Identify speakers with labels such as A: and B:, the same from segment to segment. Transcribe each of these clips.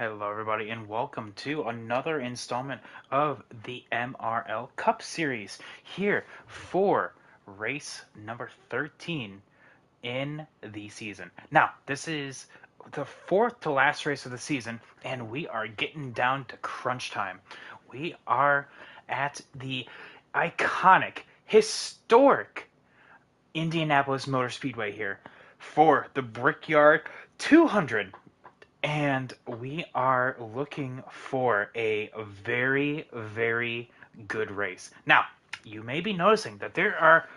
A: Hello, everybody, and welcome to another installment of the MRL Cup series here for race number 13 in the season. Now, this is the fourth to last race of the season, and we are getting down to crunch time. We are at the iconic, historic Indianapolis Motor Speedway here for the Brickyard 200. And we are looking for a very, very good race. Now, you may be noticing that there are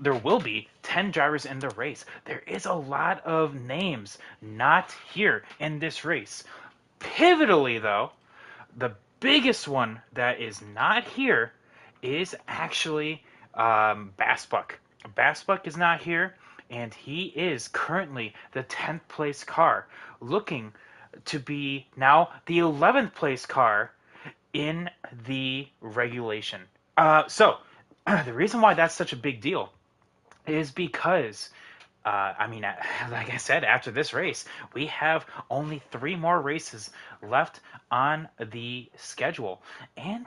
A: there will be 10 drivers in the race. There is a lot of names not here in this race. Pivotally, though, the biggest one that is not here is actually Bassbuck. Bassbuck is not here, and he is currently the 10th place car, looking to be now the 11th place car in the regulation. The reason why that's such a big deal is because like I said, after this race, we have only 3 more races left on the schedule. And,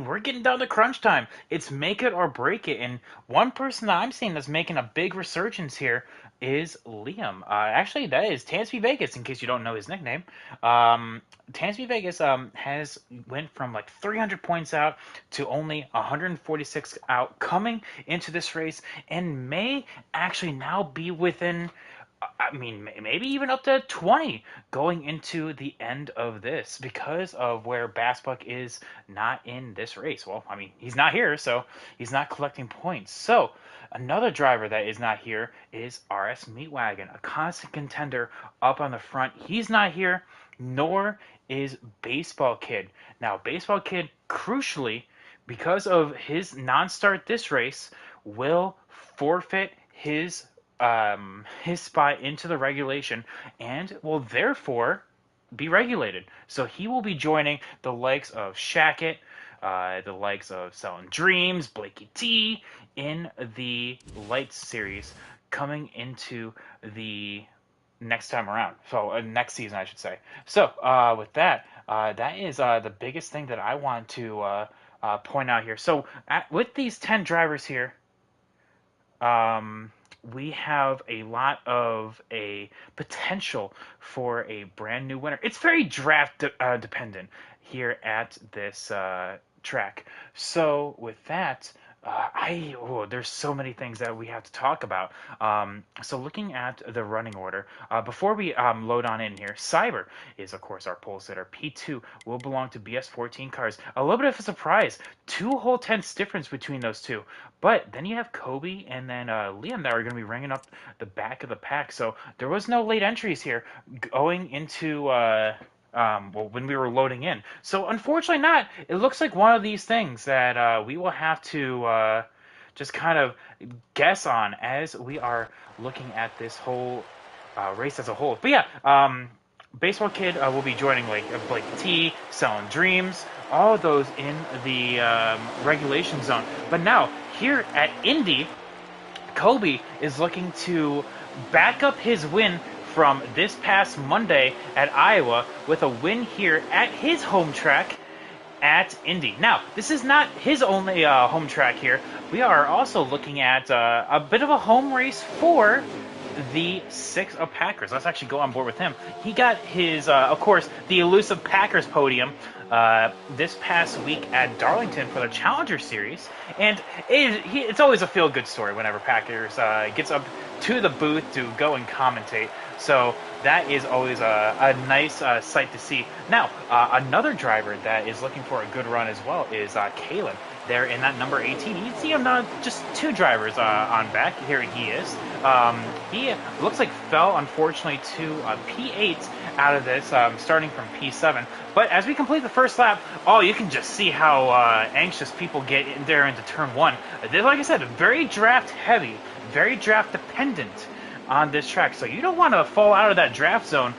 A: we're getting down to crunch time. It's make it or break it. And one person that I'm seeing that's making a big resurgence here is Liam. Actually, that is Tansby Vegas, in case you don't know his nickname. Tansby Vegas has went from like 300 points out to only 146 out coming into this race, and may actually now be within, maybe even up to 20 going into the end of this because of where Bassbuck is not in this race. Well, he's not here, so he's not collecting points. So another driver that is not here is RS Meatwagon, a constant contender up on the front. He's not here, nor is Baseball Kid. Now, Baseball Kid, crucially, because of his non-start this race, will forfeit his spot into the regulation and will therefore be regulated. So he will be joining the likes of Shackett, the likes of Selling Dreams, Blakey T in the Lights series coming into the next time around. So next season, I should say. So with that, that is the biggest thing that I want to point out here. So with these 10 drivers here, we have a lot of a potential for a brand new winner. It's very draft dependent here at this track. So with that, there's so many things that we have to talk about. So looking at the running order, before we load on in here, Cyber is, of course, our pole sitter. P2 will belong to BS14 cars. A little bit of a surprise. 2 whole tenths difference between those two. But then you have Kobe and then Liam that are going to be ringing up the back of the pack. So there was no late entries here going into... when we were loading in. So unfortunately not. It looks like one of these things that we will have to just kind of guess on as we are looking at this whole race as a whole. But yeah, Baseball Kid will be joining like Blake T, Selling Dreams, all of those in the regulation zone. But now, here at Indy, Kobe is looking to back up his win from this past Monday at Iowa with a win here at his home track at Indy. Now, this is not his only home track here. We are also looking at a bit of a home race for the 6 of Packers. Let's actually go on board with him. He got his, of course, the elusive Packers podium this past week at Darlington for the Challenger Series, and it's always a feel-good story whenever Packers gets up to the booth to go and commentate. So that is always a nice sight to see. Now, another driver that is looking for a good run as well is Kalen. There in that number 18, you see him just 2 drivers on back. Here he is. He looks like fell, unfortunately, to P8 out of this, starting from P7. But as we complete the first lap, you can just see how anxious people get in there into turn 1. Like I said, very draft heavy, very draft dependent on this track. So you don't want to fall out of that draft zone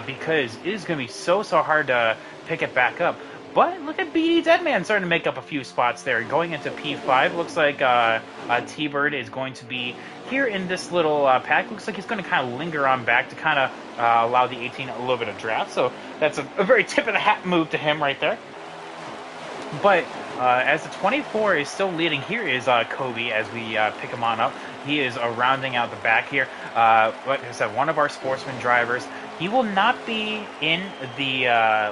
A: because it is going to be so hard to pick it back up. But look at BD Deadman starting to make up a few spots there. Going into P5, looks like T-Bird is going to be here in this little pack. Looks like he's going to kind of linger on back to kind of allow the 18 a little bit of draft. So that's a very tip of the hat move to him right there. But as the 24 is still leading, here is Kobe as we pick him on up. He is rounding out the back here. Like I said, one of our sportsman drivers. He will not be in the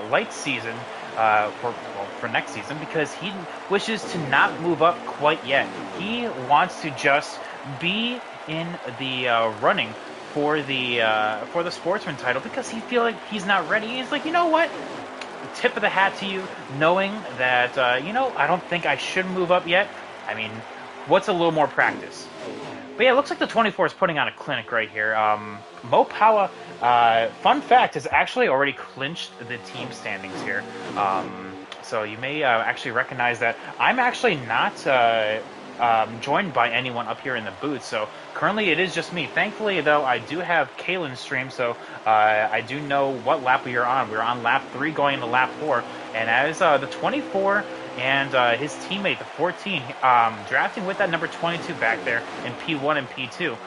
A: light season for next season because he wishes to not move up quite yet. He wants to just be in the running for the sportsman title because he feel like he's not ready. He's like, you know what? Tip of the hat to you, knowing that I don't think I should move up yet. I mean, what's a little more practice? But yeah, it looks like the 24 is putting on a clinic right here. Mo Powa, fun fact, has actually already clinched the team standings here. So you may actually recognize that I'm actually not joined by anyone up here in the booth. So currently it is just me. Thankfully, though, I do have Kaylin's stream, so I do know what lap we are on. We're on lap 3 going into lap 4. And as the 24 and his teammate, the 14, drafting with that number 22 back there in P1 and P2.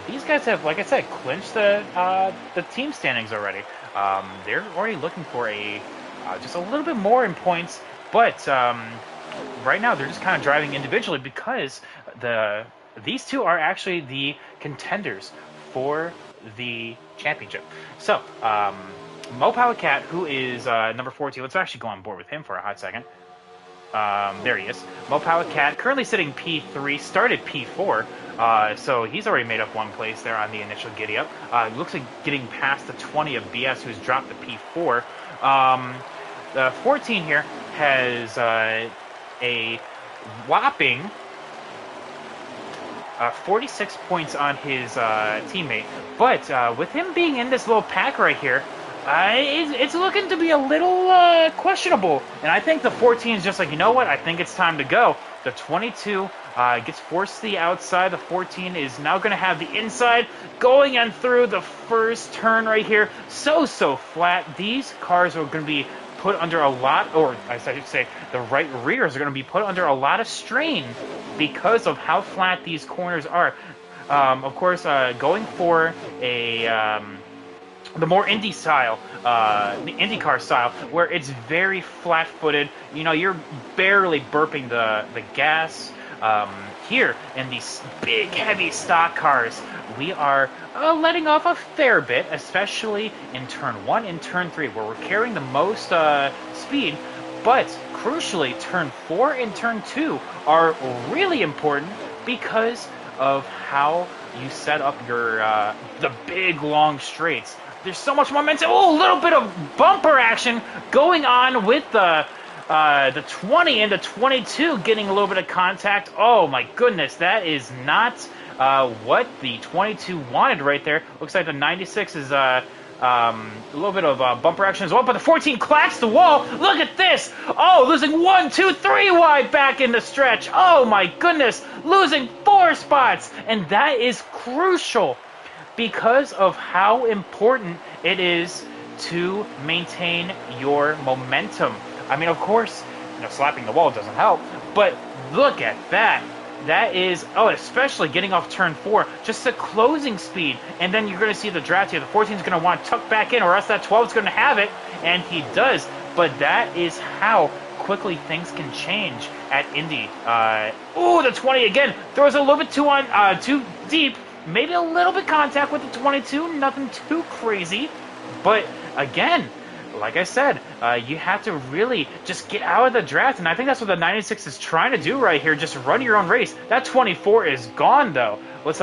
A: These guys have, like I said, clinched the team standings already. They're already looking for just a little bit more in points, but right now they're just kind of driving individually because these two are actually the contenders for the championship. So, Mo Powa Cat, who is number 14, let's actually go on board with him for a hot second. There he is. Mo Powa Cat, currently sitting P3, started P4, so he's already made up one place there on the initial giddy up. Looks like getting past the 20 of BS, who's dropped to P4. The 14 here has a whopping 46 points on his teammate, but with him being in this little pack right here, it's looking to be a little questionable. And I think the 14 is just like, you know what? I think it's time to go. The 22 gets forced to the outside. The 14 is now going to have the inside going and through the first turn right here. So flat. These cars are going to be put under a lot, or I should say the right rears are going to be put under a lot of strain because of how flat these corners are. Of course, going for the more Indy style, the IndyCar style, where it's very flat-footed. You know, you're barely burping the gas. Here in these big, heavy stock cars, we are letting off a fair bit, especially in turn 1 and turn 3, where we're carrying the most speed. But crucially, turn 4 and turn 2 are really important because of how you set up your the big, long straights. There's so much momentum. Oh, a little bit of bumper action going on with the 20 and the 22 getting a little bit of contact. Oh my goodness, that is not what the 22 wanted right there. Looks like the 96 is a little bit of bumper action as well, but the 14 clacks the wall. Look at this. Oh, losing 1, 2, 3 wide back in the stretch. Oh my goodness, losing 4 spots, and that is crucial because of how important it is to maintain your momentum. I mean, of course, slapping the wall doesn't help, but look at that. That is, especially getting off turn 4, just the closing speed, and then you're going to see the draft here. The 14 is going to want to tuck back in, or else that 12 is going to have it, and he does. But that is how quickly things can change at Indy. The 20 again throws a little bit too deep. Maybe a little bit contact with the 22, nothing too crazy. But again, like I said, you have to really just get out of the draft, and I think that's what the 96 is trying to do right here, just run your own race. That 24 is gone, though. Let's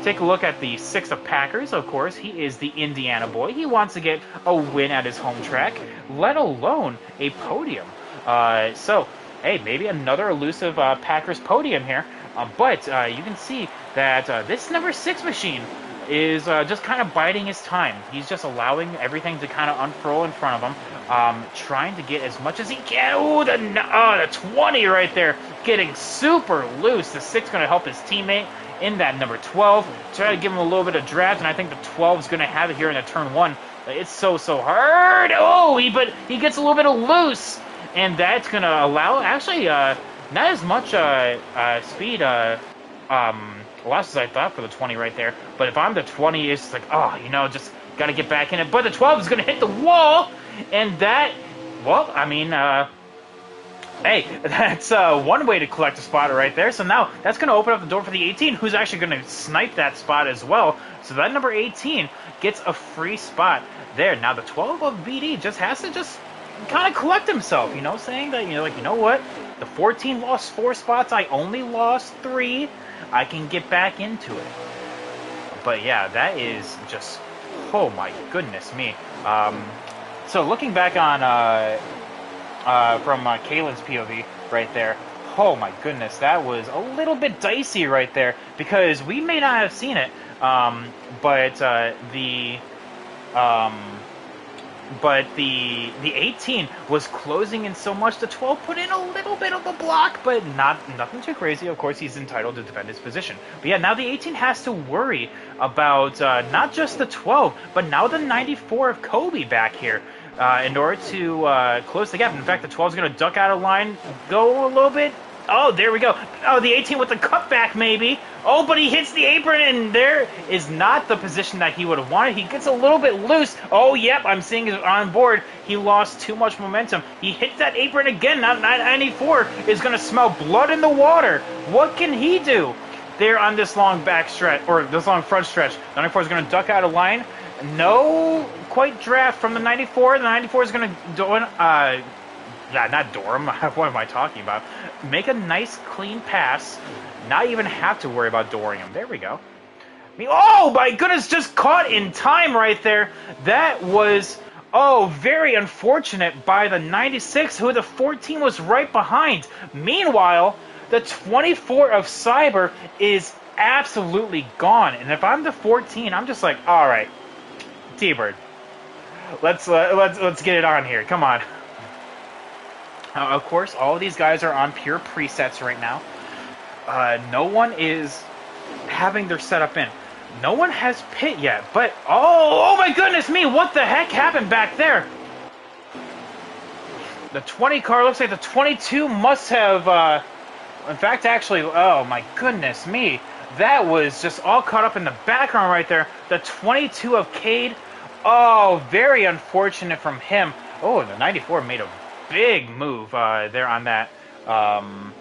A: take a look at the 6 of Packers, of course. He is the Indiana boy. He wants to get a win at his home track, let alone a podium. So, hey, maybe another elusive Packers podium here. But you can see that this number 6 machine is just kind of biding his time. He's just allowing everything to kind of unfurl in front of him, trying to get as much as he can. Oh, the 20 right there, getting super loose. The 6 going to help his teammate in that number 12. Try to give him a little bit of draft, and I think the 12 is going to have it here in the turn 1. It's so hard. Oh, but he gets a little bit of loose, and that's going to allow, actually, not as much speed loss as I thought for the 20 right there. But if I'm the 20, it's like, just Got to get back in it. But the 12 is going to hit the wall. And that, well, I mean, hey, that's one way to collect a spot right there. So now that's going to open up the door for the 18, who's actually going to snipe that spot as well. So that number 18 gets a free spot there. Now the 12 of BD just has to just kind of collect himself, you know, saying that, like, you know what? The 14 lost 4 spots. I only lost 3. I can get back into it. But yeah, that is just, oh my goodness me. So looking back on from Kaylin's POV right there, oh my goodness, that was a little bit dicey right there, because we may not have seen it, but the 18 was closing in so much. The 12 put in a little bit of a block, but nothing too crazy. Of course, he's entitled to defend his position. But yeah, now the 18 has to worry about not just the 12, but now the 94 of Kobe back here in order to close the gap. In fact, the 12 is going to duck out of line, go a little bit. Oh, there we go. Oh, the 18 with the cutback, maybe. Oh, but he hits the apron, and there is not the position that he would have wanted. He gets a little bit loose. Oh, yep, I'm seeing it on board. He lost too much momentum. He hits that apron again. Now 94 is going to smell blood in the water. What can he do there on this long back stretch, or this long front stretch? 94 is going to duck out of line. No quite draft from the 94. The 94 is going to not door him. What am I talking about? Make a nice clean pass. Not even have to worry about dooring him. There we go. Oh my goodness, just caught in time right there. That was, very unfortunate by the 96, who the 14 was right behind. Meanwhile, the 24 of Cyber is absolutely gone. And if I'm the 14, I'm just like, all right, T-Bird, let's get it on here. Come on. Of course, all of these guys are on pure presets right now. No one is having their setup in. No one has pit yet, but oh my goodness me, what the heck happened back there? The 20 car looks like the 22 must have, in fact, actually, oh my goodness me, that was just all caught up in the background right there. The 22 of Cade, oh, very unfortunate from him. Oh, and the 94 made a big move there on that, on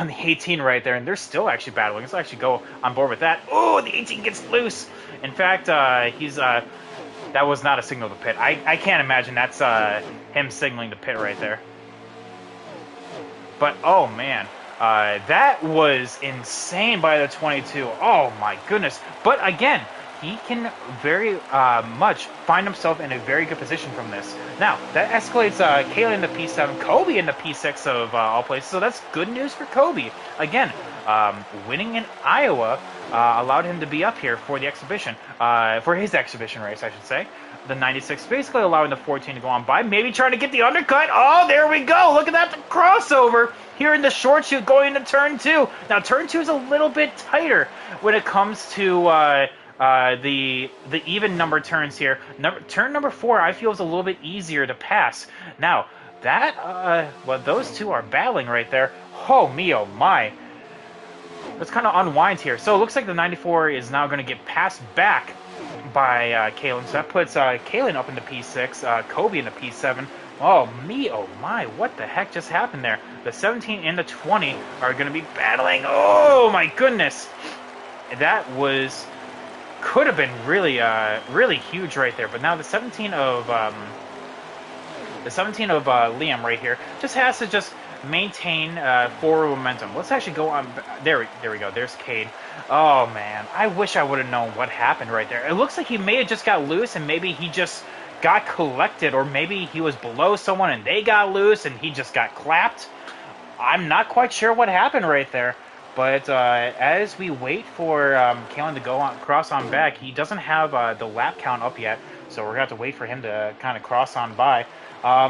A: the 18 right there, and they're still actually battling. Let's actually go on board with that. Oh, the 18 gets loose. In fact, that was not a signal to pit. I can't imagine that's him signaling to pit right there. But, oh man, that was insane by the 22. Oh my goodness. But again, he can very much find himself in a very good position from this. Now, that escalates Kaylin in the P7, Kobe in the P6 of all places, so that's good news for Kobe. Again, winning in Iowa allowed him to be up here for the exhibition, for his exhibition race, I should say. The 96 basically allowing the 14 to go on by, maybe trying to get the undercut. Oh, there we go. Look at that, the crossover here in the short shoot going into turn 2. Now, turn 2 is a little bit tighter when it comes to the even number turns here. Turn number 4, I feel, is a little bit easier to pass. Now, that, those two are battling right there. Oh, me, oh, my. Let's kind of unwind here. So it looks like the 94 is now going to get passed back by Kaylin. So that puts Kaylin up in the P6, Kobe in the P7. Oh, me, oh, my. What the heck just happened there? The 17 and the 20 are going to be battling. Oh, my goodness. That was... could have been really, really huge right there. But now the 17 of Liam right here just has to just maintain forward momentum. Let's actually go on. There we go. There's Cade. Oh man, I wish I would have known what happened right there. It looks like he may have just got loose, and maybe he just got collected, or maybe he was below someone and they got loose and he just got clapped. I'm not quite sure what happened right there. But as we wait for Kalen to go on, cross on back, he doesn't have the lap count up yet, so we're going to have to wait for him to kind of cross on by.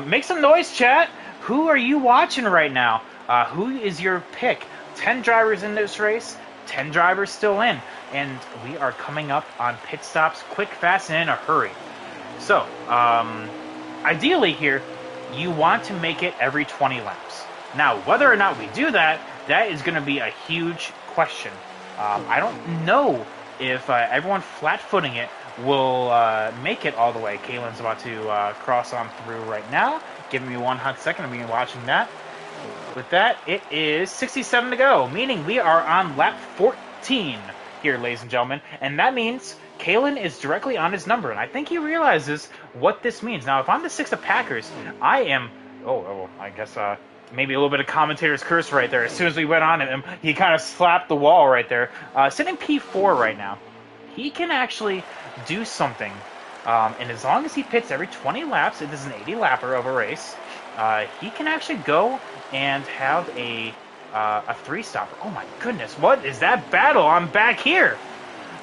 A: Make some noise, chat. Who are you watching right now? Who is your pick? 10 drivers in this race, 10 drivers still in, and we are coming up on pit stops quick, fast, and in a hurry. So, ideally here, you want to make it every 20 laps. Now, whether or not we do that, that is going to be a huge question. I don't know if everyone flat-footing it will make it all the way. Kalen's about to cross on through right now. Give me 1 hot second. I've been watching that. With that, it is 67 to go, meaning we are on lap 14 here, ladies and gentlemen. And that means Kalen is directly on his number, and I think he realizes what this means. Now, if I'm the 6 of Packers, I am... I guess maybe a little bit of commentator's curse right there. As soon as we went on him, he kind of slapped the wall right there. Sitting P4 right now, he can actually do something. And as long as he pits every 20 laps, it is an 80-lapper of a race, he can actually go and have a 3-stopper. Oh my goodness, what is that battle? I'm back here.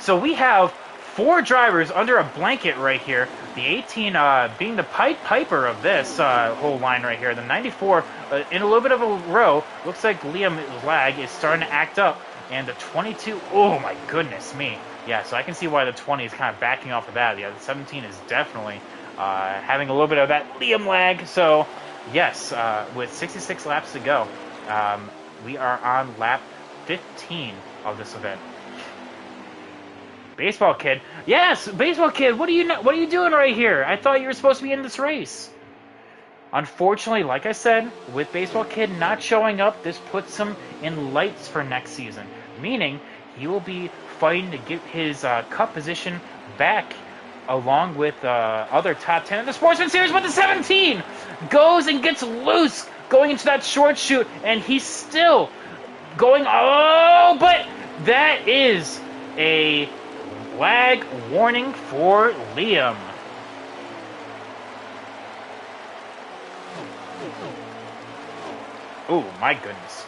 A: So we have 4 drivers under a blanket right here. The 18 being the Pied Piper of this whole line right here. The 94 in a little bit of a row. Looks like Liam's lag is starting to act up. And the 22, oh my goodness me. Yeah, so I can see why the 20 is kind of backing off of that. Yeah, the 17 is definitely having a little bit of that Liam lag. So, yes, with 66 laps to go, we are on lap 15 of this event. Baseball Kid. Yes, Baseball Kid, what are you doing right here? I thought you were supposed to be in this race. Unfortunately, like I said, with Baseball Kid not showing up, this puts him in lights for next season. Meaning, he will be fighting to get his cup position back along with other top 10 in the Sportsman Series, but the 17 goes and gets loose going into that short shoot, and he's still going, but that is a lag warning for Liam. Oh, my goodness.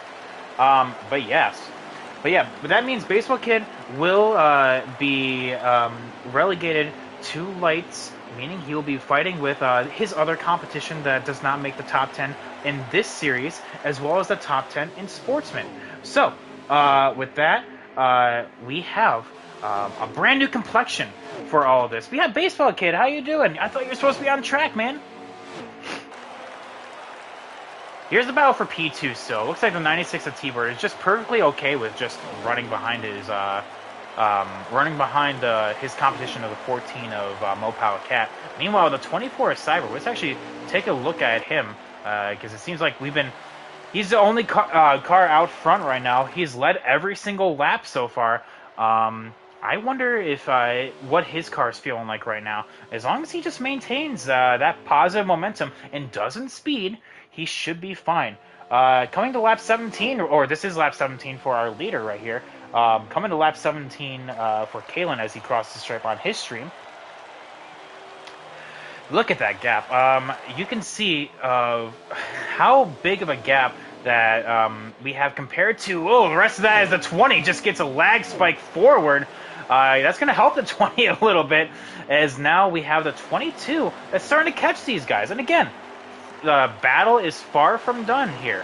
A: But that means Baseball Kid will be relegated to lights, meaning he will be fighting with his other competition that does not make the top 10 in this series, as well as the top 10 in Sportsman. So, with that, we have a brand new complexion for all of this. We have Baseball Kid. How you doing? I thought you were supposed to be on track, man. Here's the battle for P2 still. Looks like the 96 of T-Bird is just perfectly okay with just running behind his his competition of the 14 of Mopal Cat. Meanwhile, the 24 of Cyber. Let's actually take a look at him because it seems like he's the only car out front right now. He's led every single lap so far. I wonder if what his car is feeling like right now. As long as he just maintains that positive momentum and doesn't speed, he should be fine. Coming to lap 17, or this is lap 17 for our leader right here. Coming to lap 17 for Kalen as he crossed the stripe on his stream. Look at that gap. You can see how big of a gap that we have compared to, the rest of that is the 20 just gets a lag spike forward. That's going to help the 20 a little bit, as now we have the 22 that's starting to catch these guys. And again, the battle is far from done here.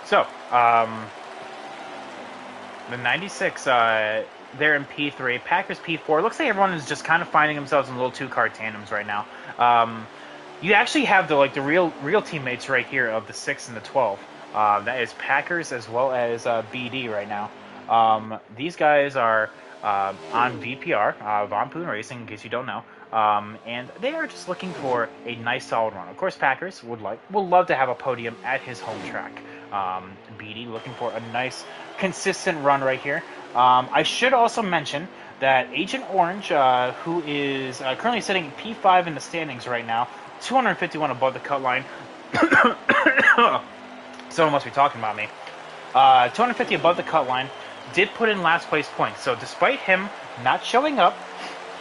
A: So, the 96, they're in P3, Packers P4. Looks like everyone is just kind of finding themselves in little 2-car tandems right now. You actually have the real teammates right here of the 6 and the 12. That is Packers as well as BD right now. These guys are on VPR, Von Poon Racing, in case you don't know. And they are just looking for a nice solid run. Of course, Packers would love to have a podium at his home track. BD looking for a nice, consistent run right here. I should also mention that Agent Orange, who is currently sitting P5 in the standings right now, 251 above the cut line. Someone must be talking about me. 250 above the cut line, did put in last place points. So despite him not showing up,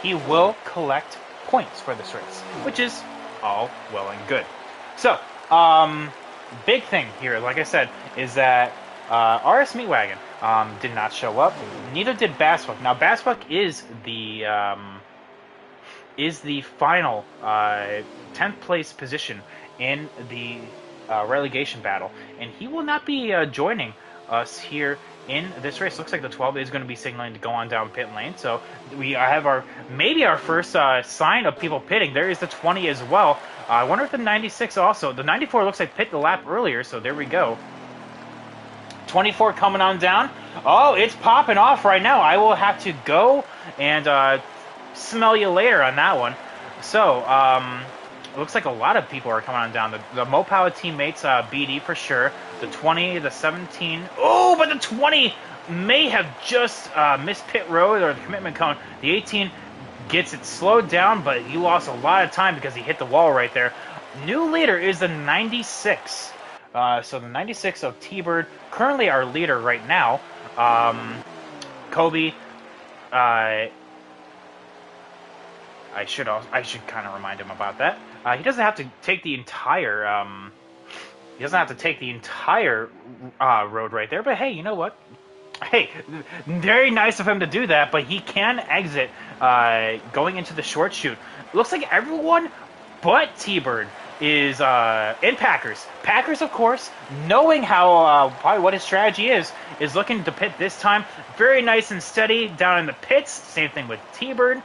A: he will collect points for this race, which is all well and good. So, big thing here, like I said, is that RS Meatwagon did not show up. Neither did Bassbuck. Now, Bassbuck is the final 10th place position in the relegation battle, and he will not be joining us here in this race. Looks like the 12 is going to be signaling to go on down pit lane, so we have maybe our first sign of people pitting. There is the 20 as well. I wonder if the 96 also. The 94 looks like pit the lap earlier, so there we go. 24 coming on down. Oh, it's popping off right now. I will have to go and smell you later on that one. So, it looks like a lot of people are coming on down. The Mopower teammates, BD for sure. The 20, the 17. Oh, but the 20 may have just missed pit road or the commitment cone. The 18 gets it slowed down, but he lost a lot of time because he hit the wall right there. New leader is the 96. So the 96 of T-Bird, currently our leader right now. Kobe, I should kind of remind him about that. He doesn't have to take the entire road right there. But hey, you know what? Hey, very nice of him to do that. But he can exit going into the short chute. Looks like everyone but T-Bird is in Packers. Packers, of course, knowing how probably what his strategy is looking to pit this time. Very nice and steady down in the pits. Same thing with T-Bird.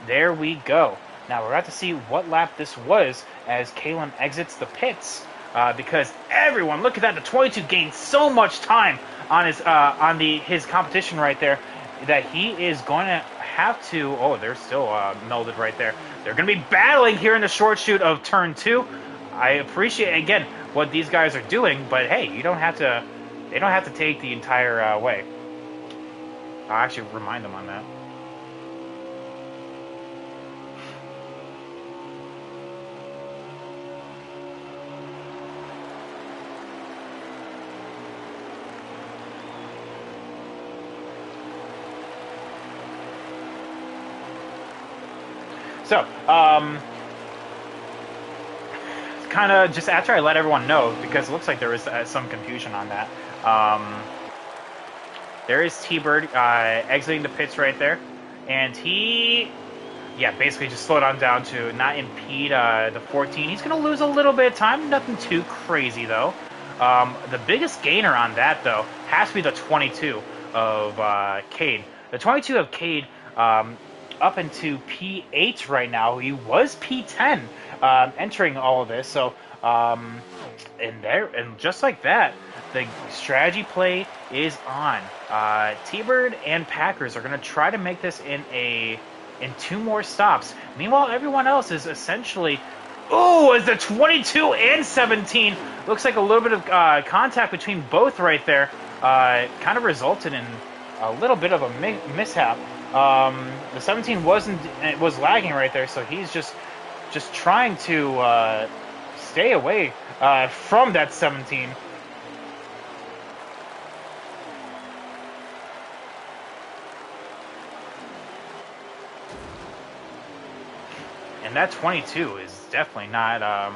A: There we go. Now we're about to see what lap this was as Kalen exits the pits because everyone, look at that, the 22 gained so much time on his competition right there that he is going to have to. Oh, they're still melded right there. They're going to be battling here in the short chute of turn 2. I appreciate again what these guys are doing, but hey, you don't have to. They don't have to take the entire way. I'll actually remind them on that. So, kind of just after I let everyone know, because it looks like there was some confusion on that. There is T-Bird exiting the pits right there, and he, basically just slowed on down to not impede the 14. He's going to lose a little bit of time, nothing too crazy though. The biggest gainer on that though has to be the 22 of Cade. The 22 of Cade. Up into P8 right now. He was P10 entering all of this. So, and just like that, the strategy play is on. T-Bird and Packers are going to try to make this in 2 more stops. Meanwhile, everyone else is essentially. Oh, as the 22 and 17 looks like a little bit of contact between both right there. Kind of resulted in a little bit of a mishap. The 17 was lagging right there, so he's just trying to stay away from that 17. And that 22 is definitely not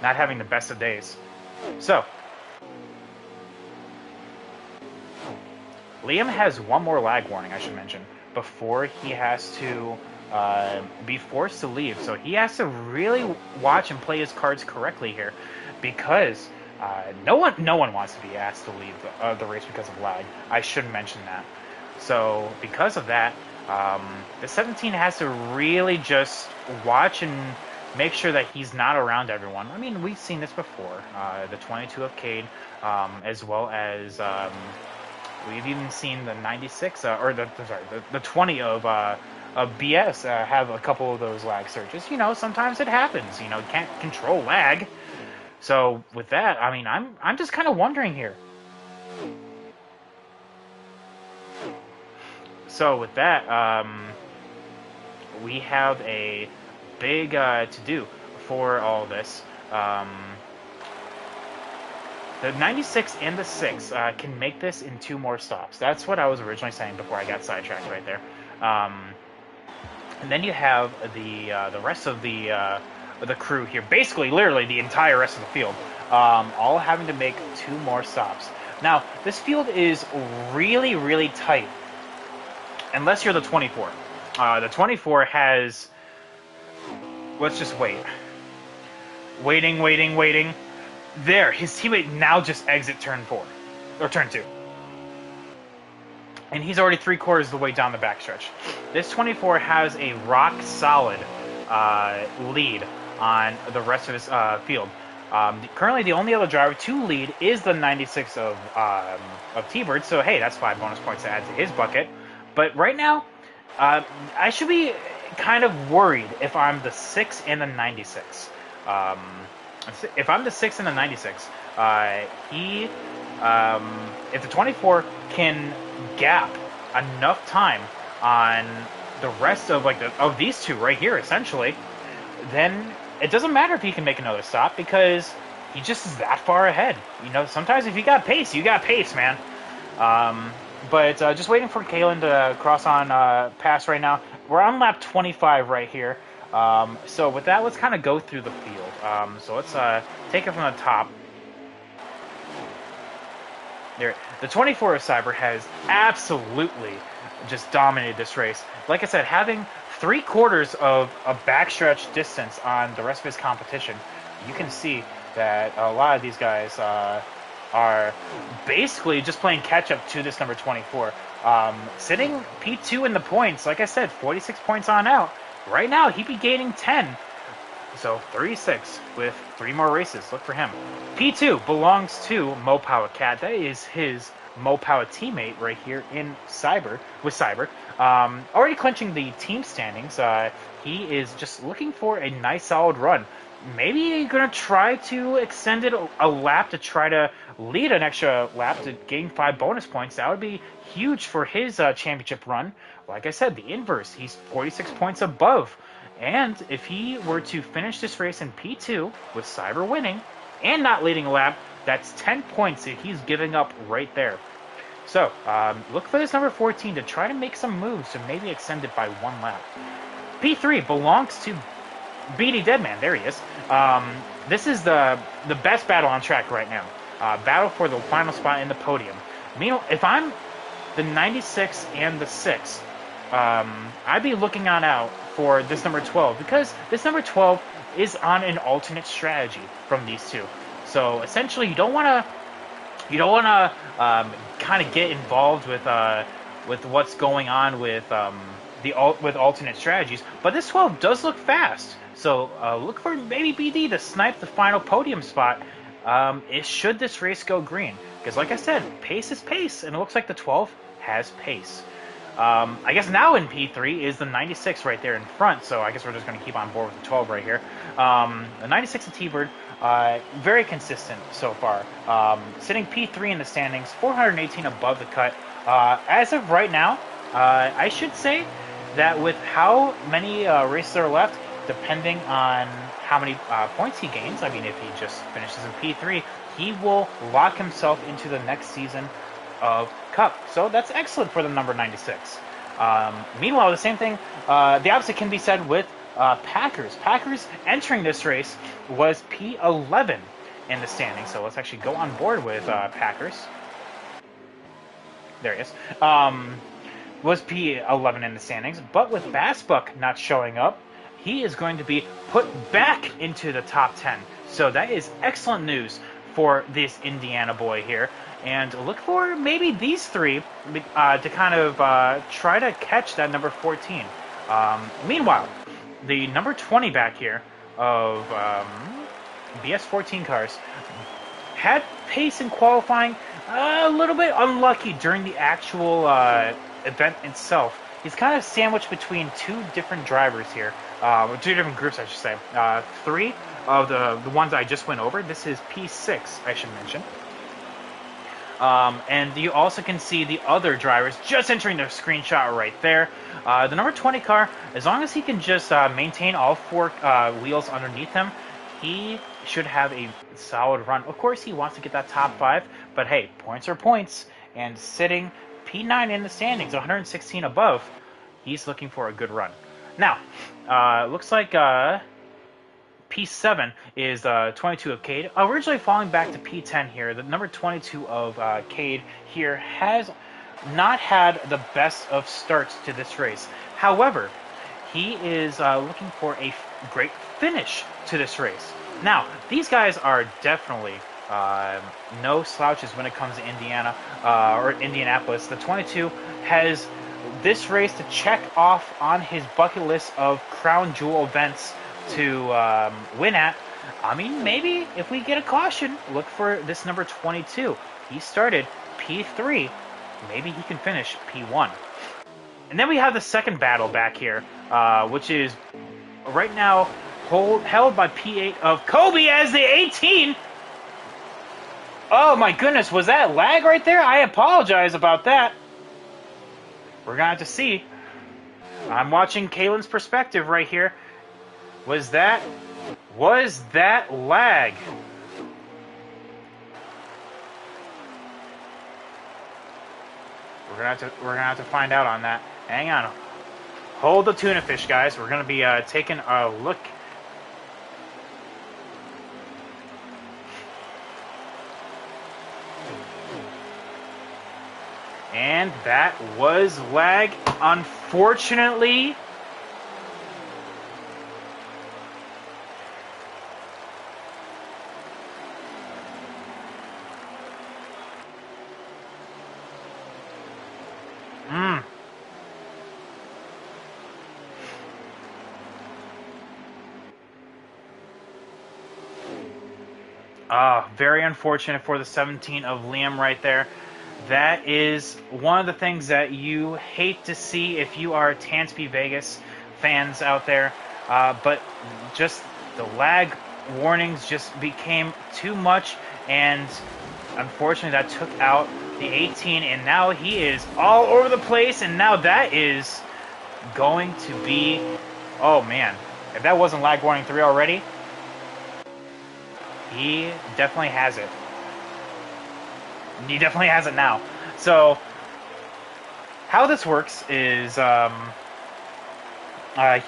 A: having the best of days. So Liam has one more lag warning, I should mention, before he has to be forced to leave. So he has to really watch and play his cards correctly here, because no one wants to be asked to leave the race because of lag. I should mention that. So because of that, the 17 has to really just watch and make sure that he's not around everyone. I mean, we've seen this before. The 22 of Cade, as well as. We've even seen the 96, the 20 of BS have a couple of those lag surges. You know, sometimes it happens. You know, you can't control lag. So with that, I mean, I'm just kind of wondering here. So with that, we have a big to-do for all this. The 96 and the 6 can make this in 2 more stops. That's what I was originally saying before I got sidetracked right there. And then you have the rest of the crew here, basically, literally the entire rest of the field, all having to make 2 more stops. Now, this field is really, really tight, unless you're the 24. The 24 has. Let's just wait. Waiting. There, his teammate now just exit turn 4, or turn 2. And he's already 3/4 of the way down the backstretch. This 24 has a rock solid lead on the rest of his field. Currently, the only other driver to lead is the 96 of T-Bird. So hey, that's 5 bonus points to add to his bucket. But right now, I should be kind of worried if I'm the 6 and the 96. Um, if I'm the 6 and the 96, if the 24 can gap enough time on the rest of of these two right here, essentially, then it doesn't matter if he can make another stop because he just is that far ahead. Sometimes if you got pace, man. But just waiting for Kalen to cross on pass right now. We're on lap 25 right here. So with that, let's kind of go through the field. So let's take it from the top. There, the 24 of Cyber has absolutely just dominated this race. Like I said, having 3/4 of a backstretch distance on the rest of his competition, you can see that a lot of these guys are basically just playing catch-up to this number 24. Sitting P2 in the points, like I said, 46 points on out. Right now, he'd be gaining 10. So 36 with 3 more races. Look for him. P2 belongs to Mo Power Cat. That is his Mo Power teammate right here in Cyber. Already clinching the team standings. He is just looking for a nice solid run. Maybe going to try to extend it a lap to try to lead an extra lap to gain 5 bonus points. That would be huge for his championship run. Like I said, the inverse. He's 46 points above. And if he were to finish this race in P2 with Cyber winning and not leading a lap, that's 10 points that he's giving up right there. So, look for this number 14 to try to make some moves to maybe extend it by 1 lap. P3 belongs to BD Deadman. There he is. This is the best battle on track right now. Battle for the final spot in the podium. Meanwhile, if I'm the 96 and the 6, I'd be looking on out for this number 12 because this number 12 is on an alternate strategy from these two. So essentially, you don't want to kind of get involved with what's going on with alternate strategies. But this 12 does look fast, so look for maybe BD to snipe the final podium spot. Should this race go green? Because like I said, pace is pace, and it looks like the 12 has pace. I guess now in P3 is the 96 right there in front, so I guess we're just going to keep on board with the 12 right here. The 96 of T-Bird, very consistent so far. Sitting P3 in the standings, 418 above the cut. As of right now, I should say that with how many races are left, depending on how many points he gains, I mean, if he just finishes in P3, he will lock himself into the next season of Cup. So that's excellent for the number 96. Meanwhile, the same thing, the opposite can be said with Packers. Packers entering this race was P11 in the standings. So let's actually go on board with Packers. There he is. Was P11 in the standings, but with Bassbuck not showing up, he is going to be put back into the top 10. So that is excellent news for this Indiana boy here. And look for maybe these three to kind of try to catch that number 14. Meanwhile, the number 20 back here of BS14 cars had pace in qualifying, a little bit unlucky during the actual event itself. He's kind of sandwiched between 2 different drivers here, 2 different groups, I should say. 3 of the ones I just went over. This is P6, I should mention. And you also can see the other drivers just entering their screenshot right there. The number 20 car, as long as he can just maintain all 4 wheels underneath him, he should have a solid run. Of course, he wants to get that top 5, but hey, points are points. And sitting P9 in the standings, 116 above, he's looking for a good run. Now, looks like P7 is 22 of Cade. Originally falling back to P10 here, the number 22 of Cade here has not had the best of starts to this race. However, he is looking for a great finish to this race. Now, these guys are definitely no slouches when it comes to Indiana or Indianapolis. The 22 has this race to check off on his bucket list of crown jewel events to win at. I mean, maybe if we get a caution, look for this number 22. He started P3. Maybe he can finish P1. And then we have the second battle back here, which is right now held by P8 of Kobe as the 18. Oh my goodness, was that lag right there? I apologize about that. We're gonna have to see. I'm watching Kalen's perspective right here. Was that lag? We're gonna have to find out on that. Hang on. Hold the tuna fish, guys. We're gonna be taking a look. And that was lag, unfortunately. Very unfortunate for the 17 of Liam right there. That is one of the things that you hate to see if you are Tansby Vegas fans out there. But just the lag warnings just became too much, and unfortunately that took out the 18, and now he is all over the place, and now that is going to be... Oh man, if that wasn't lag warning 3 already, he definitely has it. He definitely has it now. So, how this works is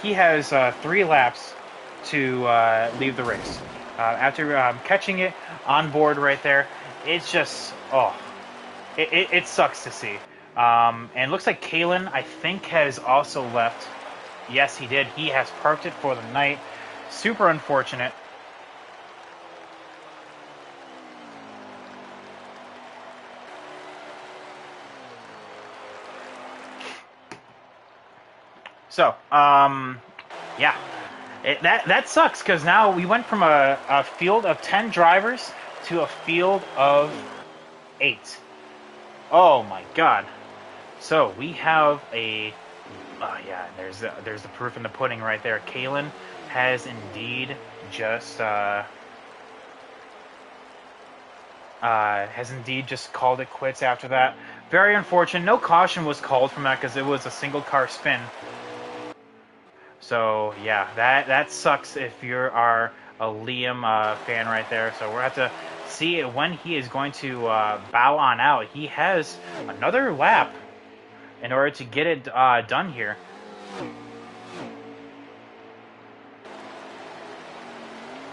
A: he has 3 laps to leave the race. After catching it on board right there, it's just, it sucks to see. And it looks like Kalen, I think, has also left. Yes, he did. He has parked it for the night. Super unfortunate. So, yeah, that sucks, because now we went from a field of 10 drivers to a field of 8. Oh my god. So we have a... yeah, there's the proof in the pudding right there. Kalen has indeed just called it quits after that. Very unfortunate. No caution was called from that because it was a single car spin. So yeah, that sucks if you are a Liam fan right there. So we'll have to see when he is going to bow on out. He has another lap in order to get it done here.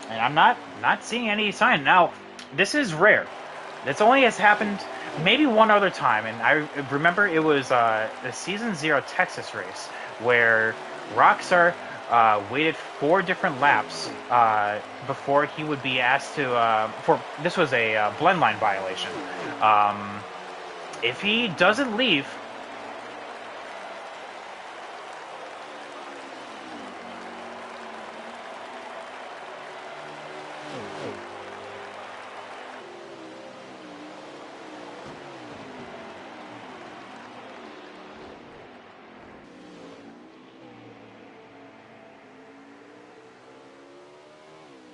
A: And I'm not seeing any sign. Now, this is rare. This only has happened maybe one other time, and I remember it was the Season 0 Texas race, where Rockstar waited 4 different laps before he would be asked to... this was a blend line violation. If he doesn't leave...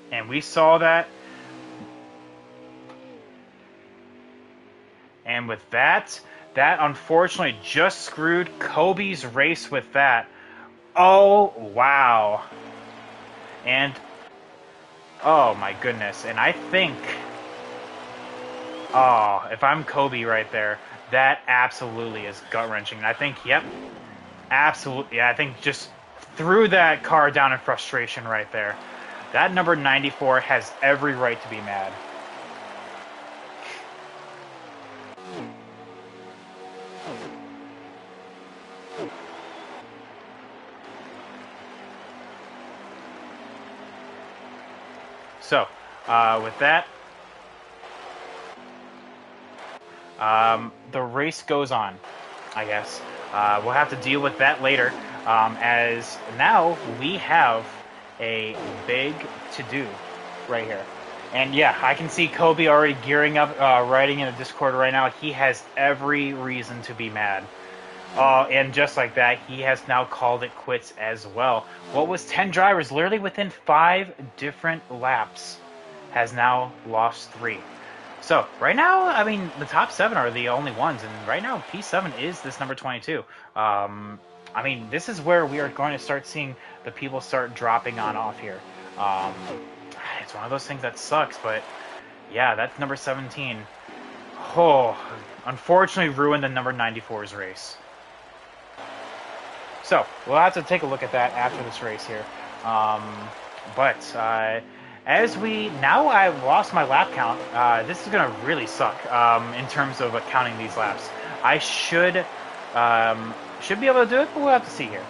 A: And we saw that. And with that unfortunately just screwed Kobe's race with that. Oh, wow. And, oh my goodness. And I think, if I'm Kobe right there, that absolutely is gut-wrenching. And I think, yep, absolutely. I think just threw that car down in frustration right there. That number 94 has every right to be mad. So, with that, the race goes on, I guess. We'll have to deal with that later, as now we have a big to-do. right here. And yeah, I can see Kobe already gearing up, writing in the Discord right now. He has every reason to be mad. And just like that, he has now called it quits as well. What was 10 drivers, literally within 5 different laps, has now lost 3. So, right now, I mean, the top 7 are the only ones, and right now, P7 is this number 22. I mean, this is where we are going to start seeing the people start dropping on off here. Um, it's one of those things that sucks, but yeah, that's number 17. Oh, unfortunately ruined the number 94's race. So, we'll have to take a look at that after this race here. As we... Now I've lost my lap count. This is going to really suck in terms of counting these laps. I should be able to do it, but we'll have to see here.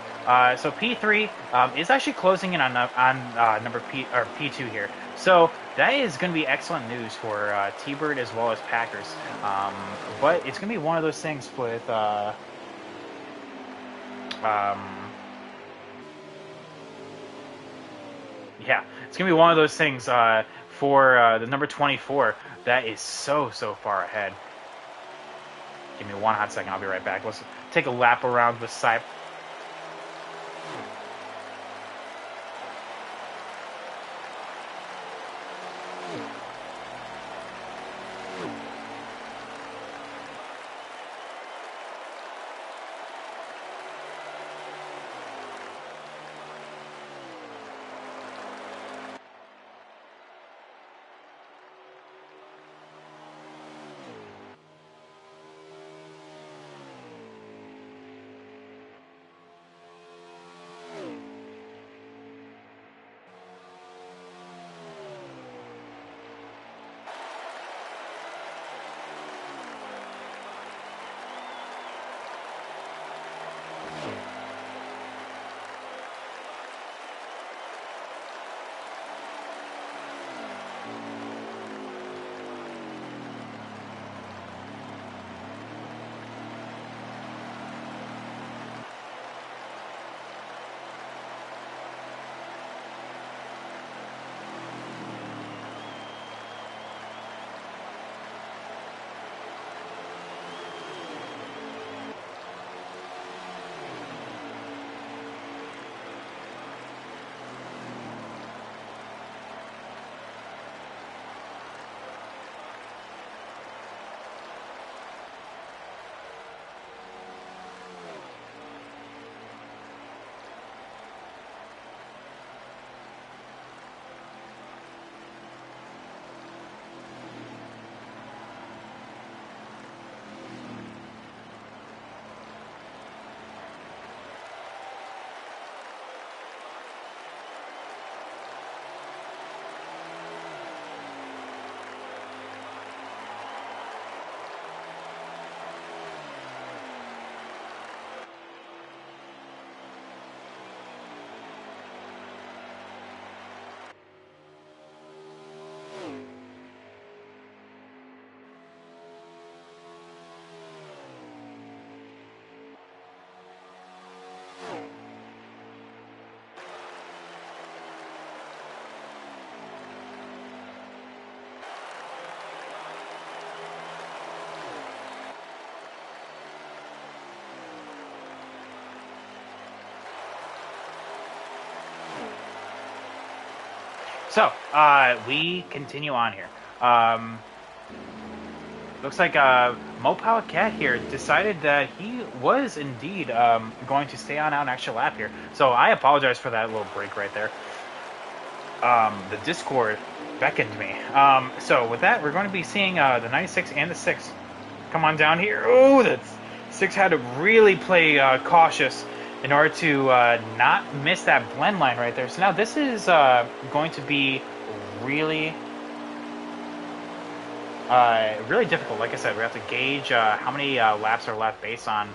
A: So P3 is actually closing in on number P2 here. So that is going to be excellent news for T-Bird as well as Packers. But it's going to be one of those things with... yeah, it's going to be one of those things for the number 24 that is so far ahead. Give me one hot second, I'll be right back. Let's take a lap around with Cypher. So, we continue on here. Looks like Mopower Cat here decided that he was indeed going to stay on out an extra lap here. So I apologize for that little break right there. The Discord beckoned me. So with that, we're going to be seeing the 96 and the 6 come on down here. Oh, the 6 had to really play cautious in order to not miss that blend line right there. So now this is going to be really really difficult. Like I said, we have to gauge how many laps are left based on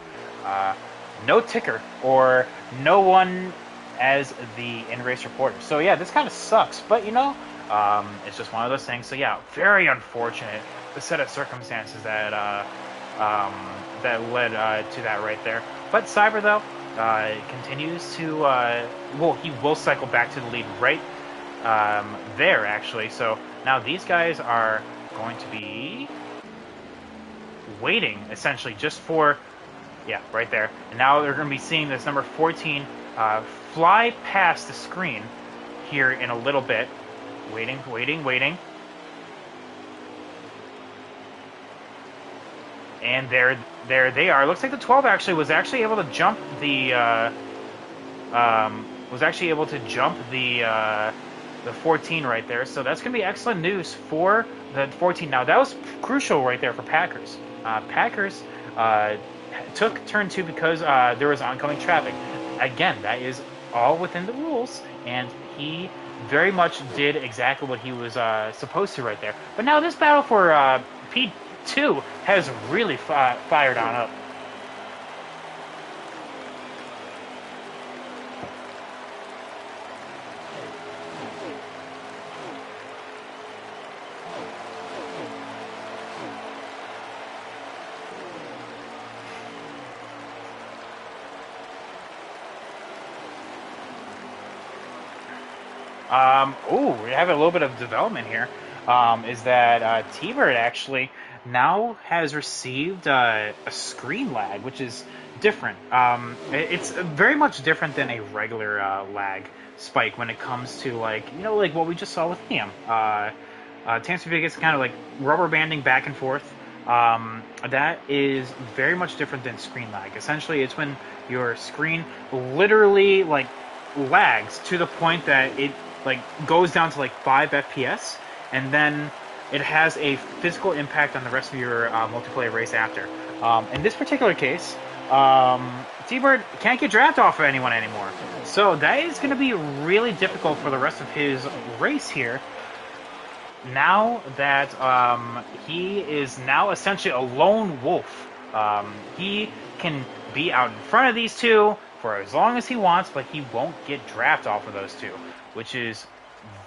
A: no ticker or no one as the in-race reporter. So yeah, this kind of sucks, but you know, it's just one of those things. So yeah, very unfortunate the set of circumstances that that led to that right there. But Cyber though continues to well, he will cycle back to the lead right there, actually. So now these guys are going to be waiting, essentially, just for... Yeah, right there. And now they're going to be seeing this number 14 fly past the screen here in a little bit. Waiting, waiting, waiting. And there they are. Looks like the 12 actually was actually able to jump the the 14 right there. So that's going to be excellent news for the 14. Now that was crucial right there for Packers. Packers took turn 2 because there was oncoming traffic. Again, that is all within the rules, and he very much did exactly what he was supposed to right there. But now this battle for P2 has really fired on up. We have a little bit of development here. Is that T-Bird actually now has received a screen lag, which is different. It's very much different than a regular lag spike when it comes to, like, you know, like what we just saw with Liam. Tamsy gets kind of like rubber banding back and forth. That is very much different than screen lag. Essentially, it's when your screen literally like lags to the point that it like goes down to like 5 FPS, and then it has a physical impact on the rest of your multiplayer race after. In this particular case, T-Bird can't get draft off of anyone anymore, so that is going to be really difficult for the rest of his race here. Now that he is now essentially a lone wolf, he can be out in front of these two for as long as he wants, but he won't get draft off of those two, which is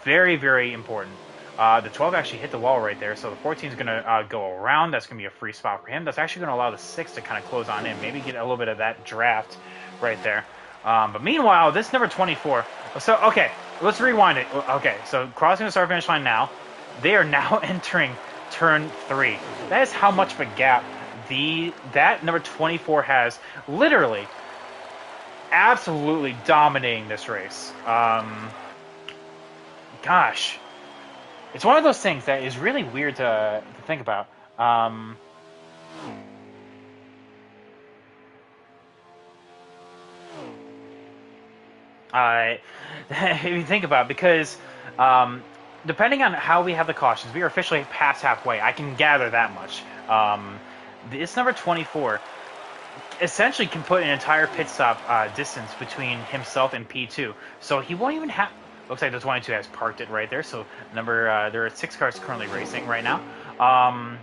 A: very, very important. The 12 actually hit the wall right there, so the 14 is going to go around. That's going to be a free spot for him. That's actually going to allow the 6 to kind of close on in, maybe get a little bit of that draft right there. But meanwhile, this number 24... So, okay, let's rewind it. Okay, so crossing the start-finish line now. They are now entering turn 3. That is how much of a gap that number 24 has, literally absolutely dominating this race. Gosh, it's one of those things that is really weird to think about. If you think about it, because depending on how we have the cautions, we are officially past halfway. I can gather that much. This number 24 essentially can put an entire pit stop distance between himself and P2. So he won't even have... Looks like the 22 has parked it right there. So there are 6 cars currently racing right now. And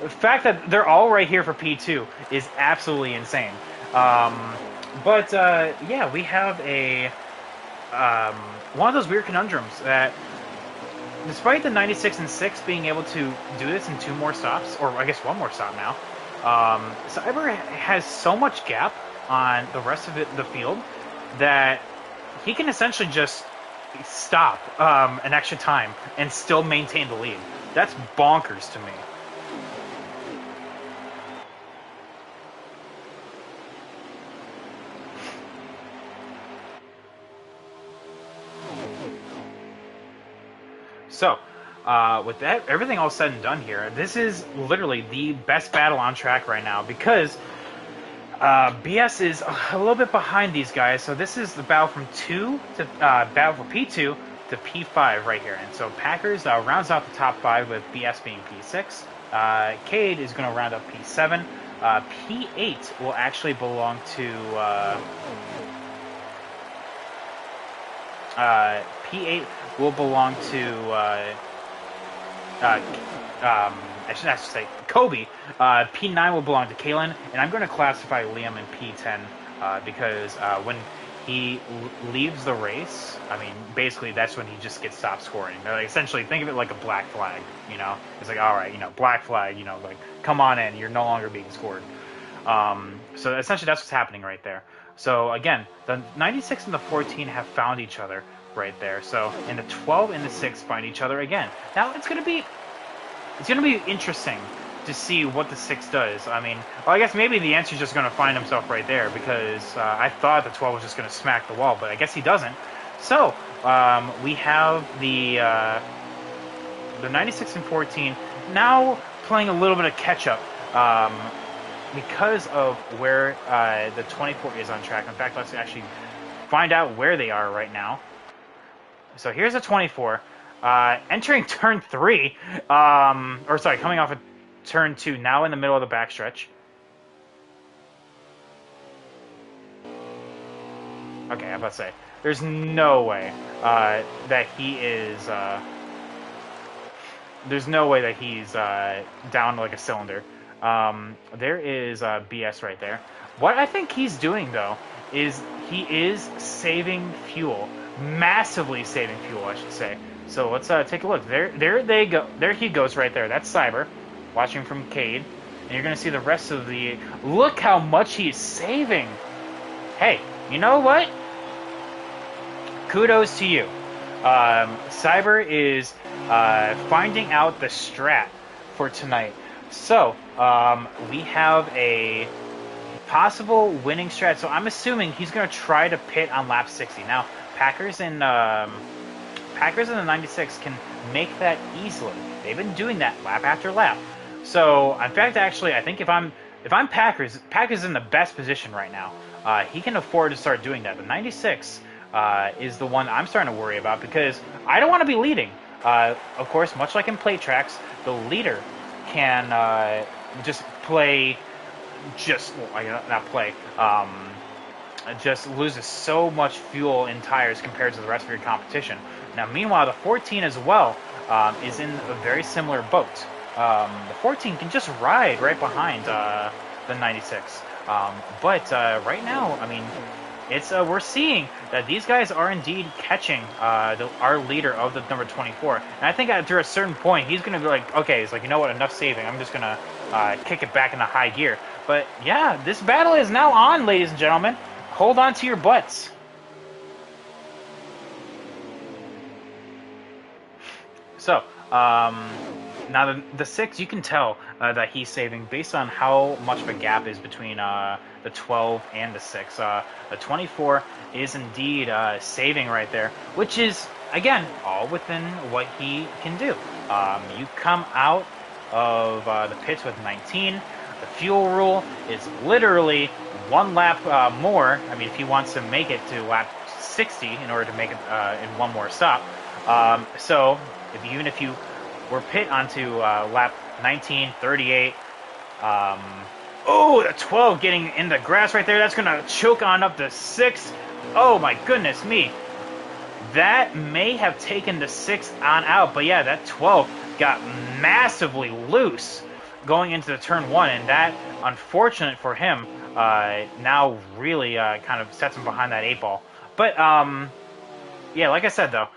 A: the fact that they're all right here for P2 is absolutely insane. Yeah, we have a... one of those weird conundrums that, despite the 96 and 6 being able to do this in 2 more stops, or I guess 1 more stop now, Cyber has so much gap on the rest of the field that he can essentially just stop an extra time and still maintain the lead. That's bonkers to me. So, with that, everything all said and done here, this is literally the best battle on track right now, because BS is a little bit behind these guys. So this is the battle from battle for P2 to P5 right here. And so Packers rounds out the top 5 with BS being P6. Cade is going to round up P7. P8 will actually belong to... P8 will belong to... I should say Kobe. P9 will belong to Kalen, and I'm going to classify Liam in P10 because when he leaves the race, I mean, basically that's when he just gets stopped scoring. Like, essentially, think of it like a black flag, you know? It's like, all right, black flag, like, come on in, you're no longer being scored. So essentially that's what's happening right there. So again, the 96 and the 14 have found each other right there. So, and the 12 and the 6 find each other again. Now it's gonna be interesting to see what the 6 does. I mean, well, I guess maybe the answer is just going to find himself right there, because I thought the 12 was just going to smack the wall, but I guess he doesn't. So, we have the 96 and 14 now playing a little bit of catch-up because of where the 24 is on track. In fact, let's actually find out where they are right now. So here's a 24. Entering turn 3, or sorry, coming off of turn 2, now in the middle of the backstretch. Okay, I'm about to say, there's no way that he is, there's no way that he's down like a cylinder. There is BS right there. What I think he's doing, though, is he is saving fuel. Massively saving fuel, I should say. So let's take a look. There they go. There he goes right there. That's Cyber, watching from Cade. And you're going to see the rest of the... Look how much he's saving. Hey, you know what? Kudos to you. Cyber is finding out the strat for tonight. So, we have a possible winning strat. So I'm assuming he's going to try to pit on lap 60. Now, Packers and the 96 can make that easily. They've been doing that lap after lap. So, in fact, actually, I think if I'm Packers is in the best position right now. He can afford to start doing that. The 96 is the one I'm starting to worry about, because I don't want to be leading. Of course, much like in plate tracks, the leader can just play, just loses so much fuel in tires compared to the rest of your competition. Now, meanwhile, the 14 as well is in a very similar boat. The 14 can just ride right behind the 96. But right now, I mean, it's we're seeing that these guys are indeed catching our leader of the number 24. And I think after a certain point, he's going to be like, okay, he's like, you know what, enough saving. I'm just going to kick it back into high gear. But yeah, this battle is now on, ladies and gentlemen. Hold on to your butts. So, now the 6, you can tell that he's saving based on how much of a gap is between the 12 and the 6. The 24 is indeed saving right there, which is, again, all within what he can do. You come out of the pits with 19. The fuel rule is literally one lap more. I mean, if he wants to make it to lap 60 in order to make it in one more stop. So, even if you were pit onto lap 19, 38. Oh, the 12 getting in the grass right there. That's going to choke on up the 6. Oh, my goodness me. That may have taken the 6 on out. But yeah, that 12 got massively loose going into the turn 1. And that, unfortunate for him, now really kind of sets him behind that 8 ball. But, yeah, like I said, though,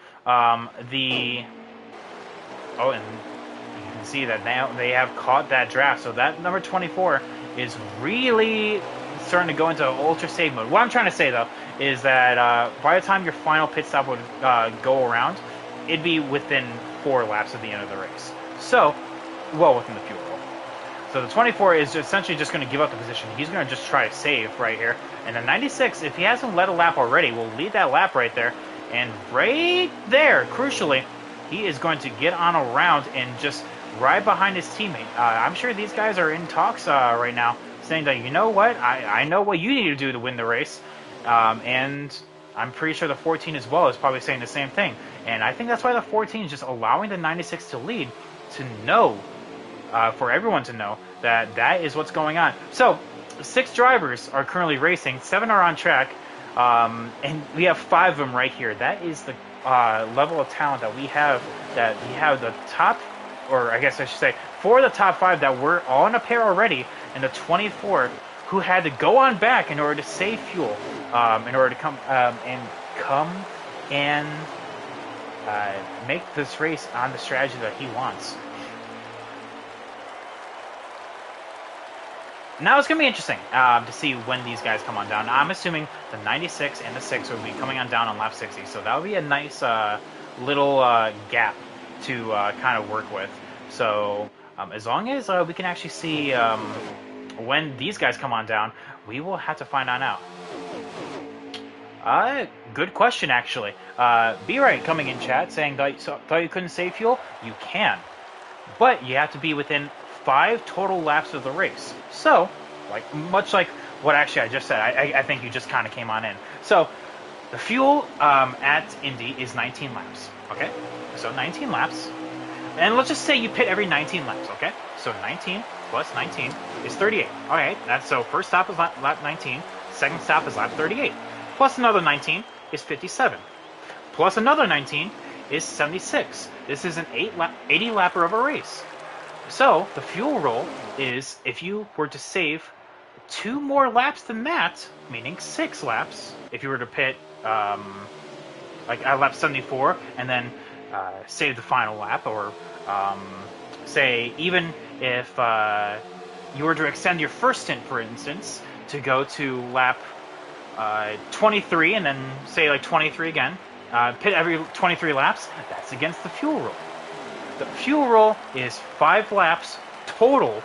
A: Oh, and you can see that now they have caught that draft. So that number 24 is really starting to go into ultra save mode. What I'm trying to say, though, is that by the time your final pit stop would go around, it'd be within 4 laps of the end of the race. So, well within the fuel roll. So the 24 is essentially just going to give up the position. He's going to just try to save right here. And the 96, if he hasn't led a lap already, will lead that lap right there. And right there, crucially, he is going to get on around and just ride behind his teammate. I'm sure these guys are in talks right now, saying that, you know what, I know what you need to do to win the race. And I'm pretty sure the 14 as well is probably saying the same thing. And I think that's why the 14 is just allowing the 96 to lead, to know, for everyone to know, that that is what's going on. So, 6 drivers are currently racing, 7 are on track, and we have 5 of them right here. That is the level of talent that we have the top, or I guess I should say, 4 of the top 5 that were all in a pair already, and the 24 who had to go on back in order to save fuel, in order to come and make this race on the strategy that he wants. Now it's going to be interesting to see when these guys come on down. I'm assuming the 96 and the 6 will be coming on down on lap 60, so that would be a nice little gap to kind of work with. So as long as we can actually see when these guys come on down, we will have to find on out. Good question, actually. B-Right coming in chat saying that thought you couldn't save fuel? You can. But you have to be within 5 total laps of the race. So, much like what actually I just said, I think you just kind of came on in. So, the fuel at Indy is 19 laps. Okay? So 19 laps. And let's just say you pit every 19 laps, okay? So 19 plus 19 is 38. Alright, so first stop is lap 19, second stop is lap 38. Plus another 19 is 57. Plus another 19 is 76. This is an 80 lapper of a race. So the fuel roll is, if you were to save 2 more laps than that, meaning 6 laps, if you were to pit at lap 74 and then save the final lap, or say even if you were to extend your first stint, for instance, to go to lap 23 and then say like 23 again, pit every 23 laps, that's against the fuel roll. The fuel roll is 5 laps total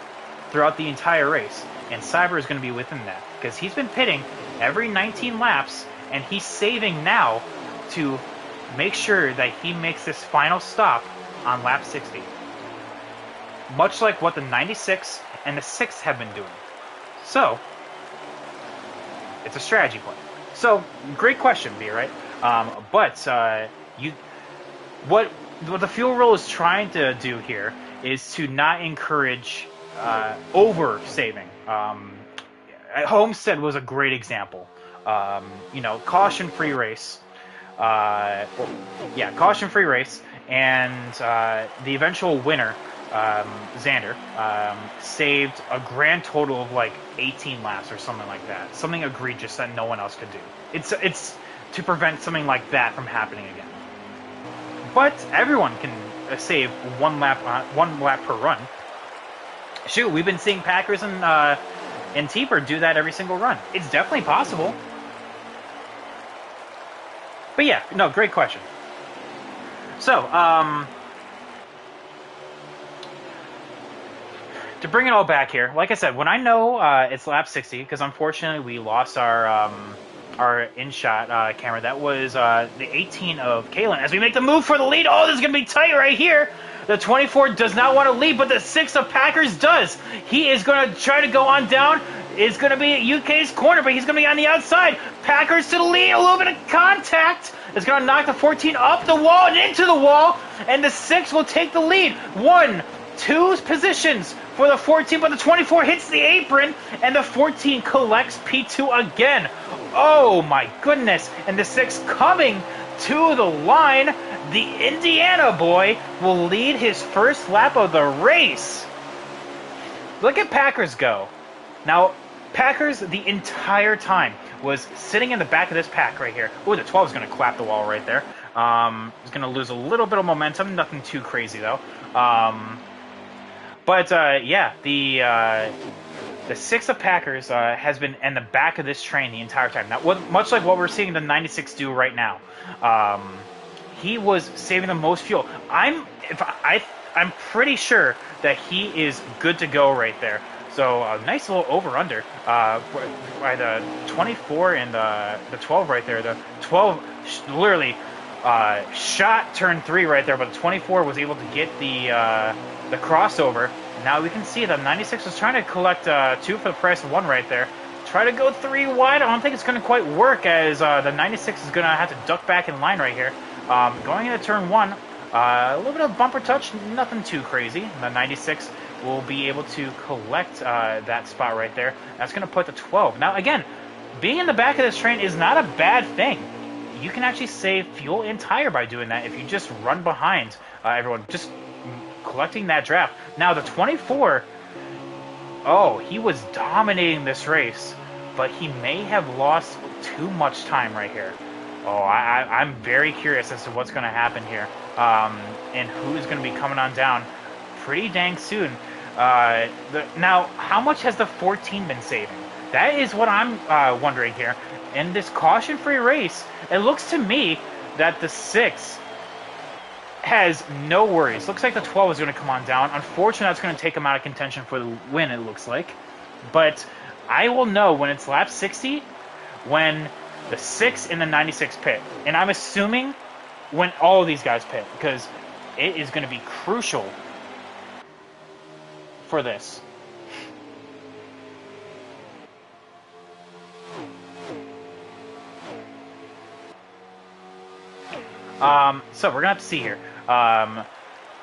A: throughout the entire race, and Cyber is going to be within that because he's been pitting every 19 laps and he's saving now to make sure that he makes this final stop on lap 60. Much like what the 96 and the 6 have been doing. So, it's a strategy play. So, great question, B, right? What the fuel roll is trying to do here is to not encourage over saving. Homestead was a great example. Caution-free race. Caution-free race, and the eventual winner, Xander, saved a grand total of like 18 laps or something like that. Something egregious that no one else could do. It's to prevent something like that from happening again. But everyone can save 1 lap per run. Shoot, we've been seeing Packers and Teeper do that every single run. It's definitely possible. But yeah, no, great question. So, to bring it all back here, like I said, when I know it's lap 60, because unfortunately we lost our in-shot camera. That was the 18 of Kalen. As we make the move for the lead, oh, this is going to be tight right here. The 24 does not want to lead, but the 6 of Packers does. He is going to try to go on down. It's going to be at UK's corner, but he's going to be on the outside. Packers to the lead, a little bit of contact. It's going to knock the 14 up the wall and into the wall, and the 6 will take the lead. 1, 2 positions for the 14, but the 24 hits the apron, and the 14 collects P2 again. Oh my goodness, and the 6 coming to the line. The Indiana boy will lead his first lap of the race. Look at Packers go. Now, Packers the entire time was sitting in the back of this pack right here. Oh, the 12 is going to clap the wall right there. He's going to lose a little bit of momentum. Nothing too crazy, though. The 6 of Packers has been in the back of this train the entire time. Now, much like what we're seeing the 96 do right now. He was saving the most fuel. I'm pretty sure that he is good to go right there. So a nice little over-under by the 24 and the 12 right there. The 12 literally shot turn 3 right there, but the 24 was able to get the crossover. Now we can see that 96 is trying to collect 2 for the price of 1 right there. Try to go 3 wide. I don't think it's going to quite work, as the 96 is going to have to duck back in line right here. Going into turn 1, a little bit of bumper touch, nothing too crazy. The 96 will be able to collect that spot right there. That's going to put the 12. Now, again, being in the back of this train is not a bad thing. You can actually save fuel and tire by doing that if you just run behind everyone, just collecting that draft. Now, the 24, oh, he was dominating this race, but he may have lost too much time right here. Oh, I'm very curious as to what's going to happen here, and who is going to be coming on down pretty dang soon. Now, how much has the 14 been saving? That is what I'm wondering here. In this caution-free race, it looks to me that the 6 has no worries. Looks like the 12 is going to come on down. Unfortunately, that's going to take him out of contention for the win, it looks like. But I will know when it's lap 60 when the 6 and the 96 pit. And I'm assuming when all of these guys pit, because it is going to be crucial for this. So we're going to have to see here.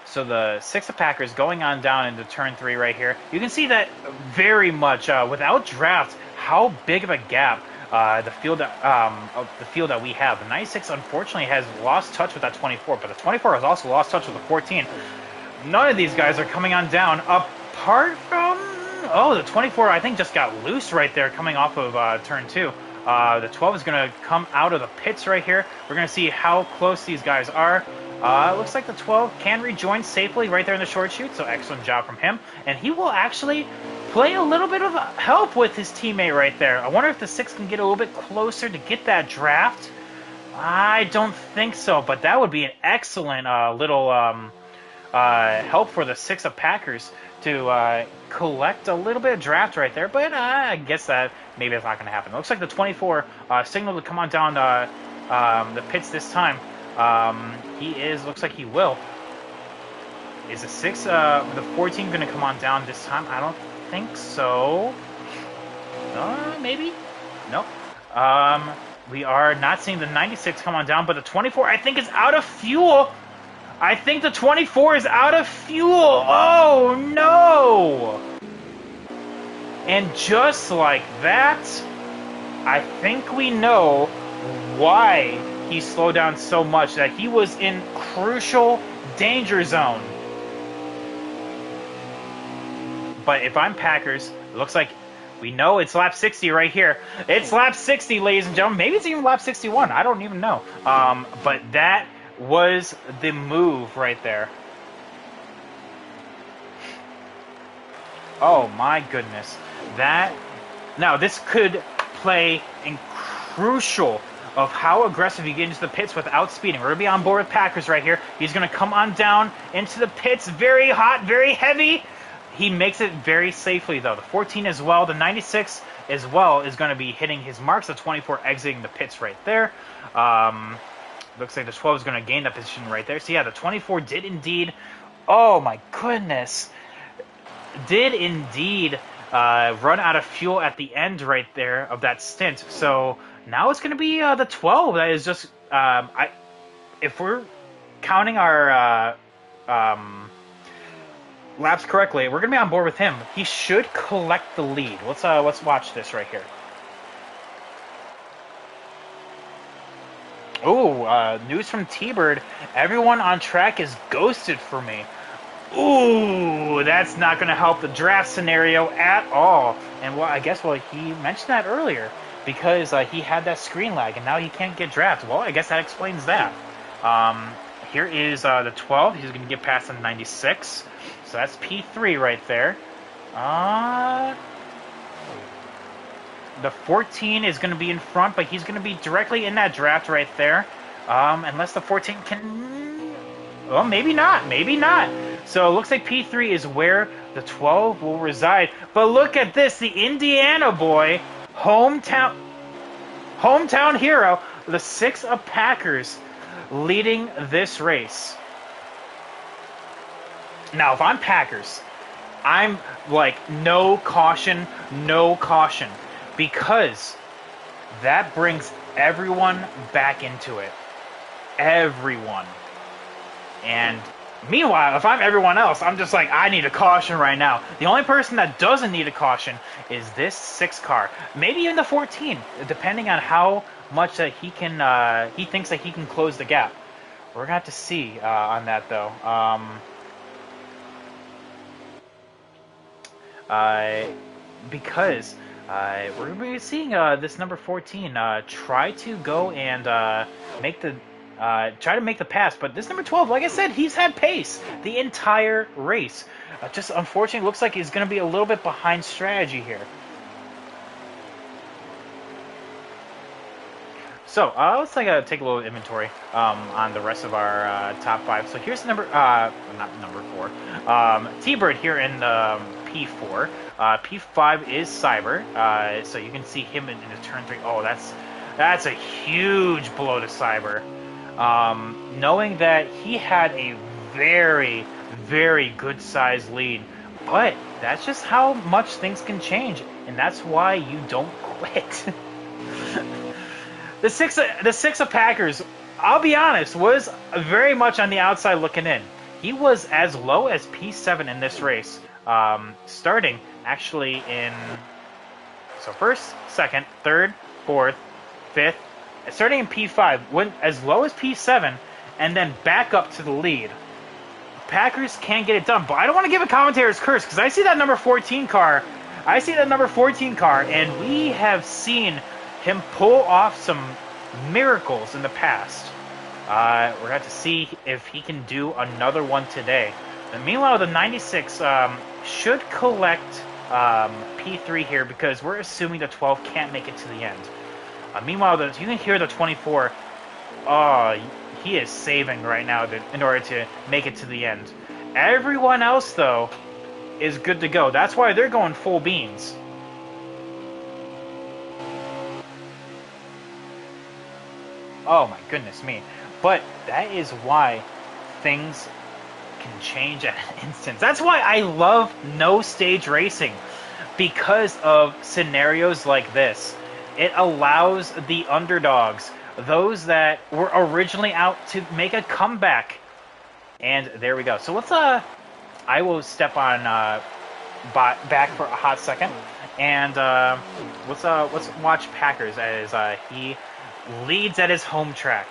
A: So the 6 of Packers going on down into turn 3 right here. You can see that very much without draft, how big of a gap the field that we have. The 96 unfortunately has lost touch with that 24, but the 24 has also lost touch with the 14. None of these guys are coming on down apart from the 24. I think just got loose right there coming off of turn 2. The 12 is going to come out of the pits right here. We're going to see how close these guys are. It looks like the 12 can rejoin safely right there in the short chute, so excellent job from him. And he will actually play a little bit of help with his teammate right there. I wonder if the 6 can get a little bit closer to get that draft. I don't think so, but that would be an excellent little help for the 6 of Packers to collect a little bit of draft right there. But I guess that maybe that's not going to happen. It looks like the 24 signal to come on down the pits this time. Looks like he will. Is the 6, the 14 going to come on down this time? I don't think so. Maybe? Nope. We are not seeing the 96 come on down, but the 24 I think is out of fuel. I think the 24 is out of fuel. Oh, no. And just like that, I think we know why he slowed down so much, that he was in crucial danger zone. But if I'm Packers, it looks like we know it's lap 60 right here. It's lap 60, ladies and gentlemen. Maybe it's even lap 61. I don't even know. But that was the move right there. Oh my goodness. Now this could play in crucial of how aggressive you get into the pits without speeding. We're going to be on board with Packers right here. He's going to come on down into the pits. Very hot, very heavy. He makes it very safely, though. The 14 as well. The 96 as well is going to be hitting his marks. The 24 exiting the pits right there. Looks like the 12 is going to gain that position right there. So, yeah, the 24 did indeed... Oh, my goodness. Did indeed run out of fuel at the end right there of that stint. So... Now it's going to be the 12 that is just, if we're counting our laps correctly, we're going to be on board with him. He should collect the lead. Let's watch this right here. Oh, news from T-Bird. Everyone on track is ghosted for me. Ooh, that's not going to help the draft scenario at all. And I guess he mentioned that earlier. Because he had that screen lag, and now he can't get drafted. Well, I guess that explains that. Here is the 12. He's going to get past the 96. So that's P3 right there. The 14 is going to be in front, but he's going to be directly in that draft right there. Unless the 14 can... Well, maybe not. Maybe not. So it looks like P3 is where the 12 will reside. But look at this. The Indiana boy... Hometown hero, the 6 of Packers leading this race. Now, if I'm Packers, I'm like, no caution, because that brings everyone back into it. Everyone. And meanwhile, if I'm everyone else, I'm just like, I need a caution right now. The only person that doesn't need a caution is this 6 car. Maybe even the 14, depending on how much that he thinks that he can close the gap. We're going to have to see on that, though. Because we're going to be seeing this number 14 try to go and make the try to make the pass. But this number 12, like I said, he's had pace the entire race. Just unfortunately, looks like he's going to be a little bit behind strategy here. So let's take a little inventory on the rest of our top 5. So here's number, not number 4, T-Bird here in P4. P5 is Cyber, so you can see him in the turn 3. Oh, that's a huge blow to Cyber. Knowing that he had a very, very good sized lead, but that's just how much things can change, and that's why you don't quit. The six of Packers, I'll be honest, was very much on the outside looking in. He was as low as P7 in this race, starting actually in first, second, third, fourth, fifth, starting in P5, went as low as P7, and then back up to the lead. Packers can get it done, but I don't want to give a commentator's curse because I see that number 14 car. And we have seen him pull off some miracles in the past. We're going to have to see if he can do another one today. And meanwhile, the 96 should collect P3 here because we're assuming the 12 can't make it to the end. Meanwhile, you can hear the 24. He is saving right now in order to make it to the end. Everyone else, though, is good to go. That's why they're going full beans. Oh my goodness me. But that is why things can change at an instant. That's why I love no stage racing. Because of scenarios like this. It allows the underdogs, those that were originally out, to make a comeback. And there we go. So let's I will step on back for a hot second, and let's watch Packers as he leads at his home track.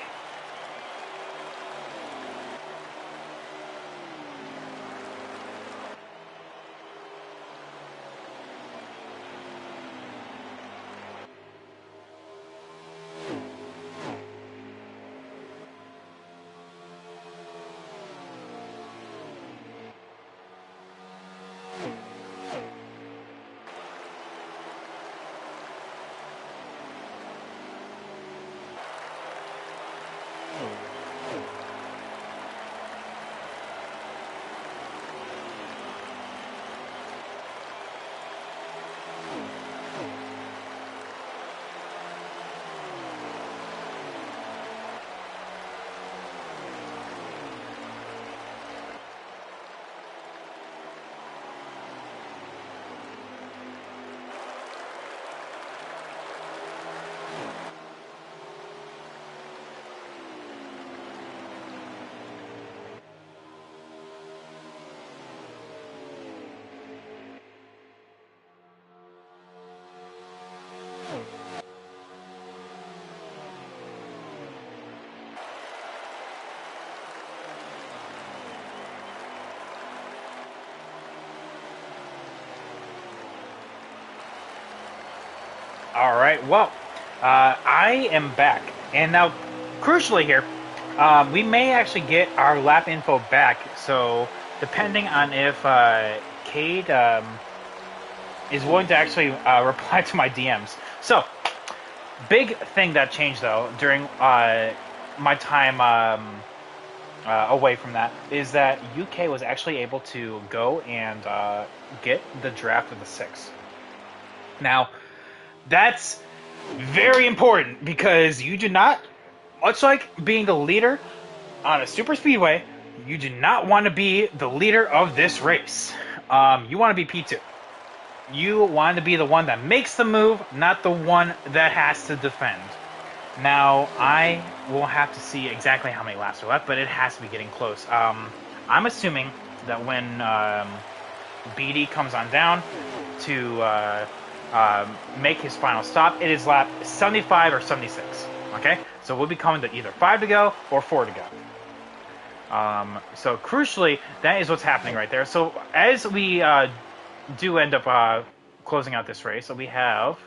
A: All right, well, I am back. And now, crucially here, we may actually get our lap info back. So, depending on if Cade is willing to actually reply to my DMs. So, big thing that changed, though, during my time away from that, is that UK was actually able to go and get the draft of the 6. Now, that's very important because you do not, much like being the leader on a super speedway, you do not want to be the leader of this race. You want to be P2. You want to be the one that makes the move, not the one that has to defend. Now, I will have to see exactly how many laps are left, but it has to be getting close. I'm assuming that when BD comes on down to make his final stop, it is lap 75 or 76. Okay, so we'll be coming to either 5 to go or 4 to go. So crucially, that is what's happening right there. So as we do end up closing out this race, so we have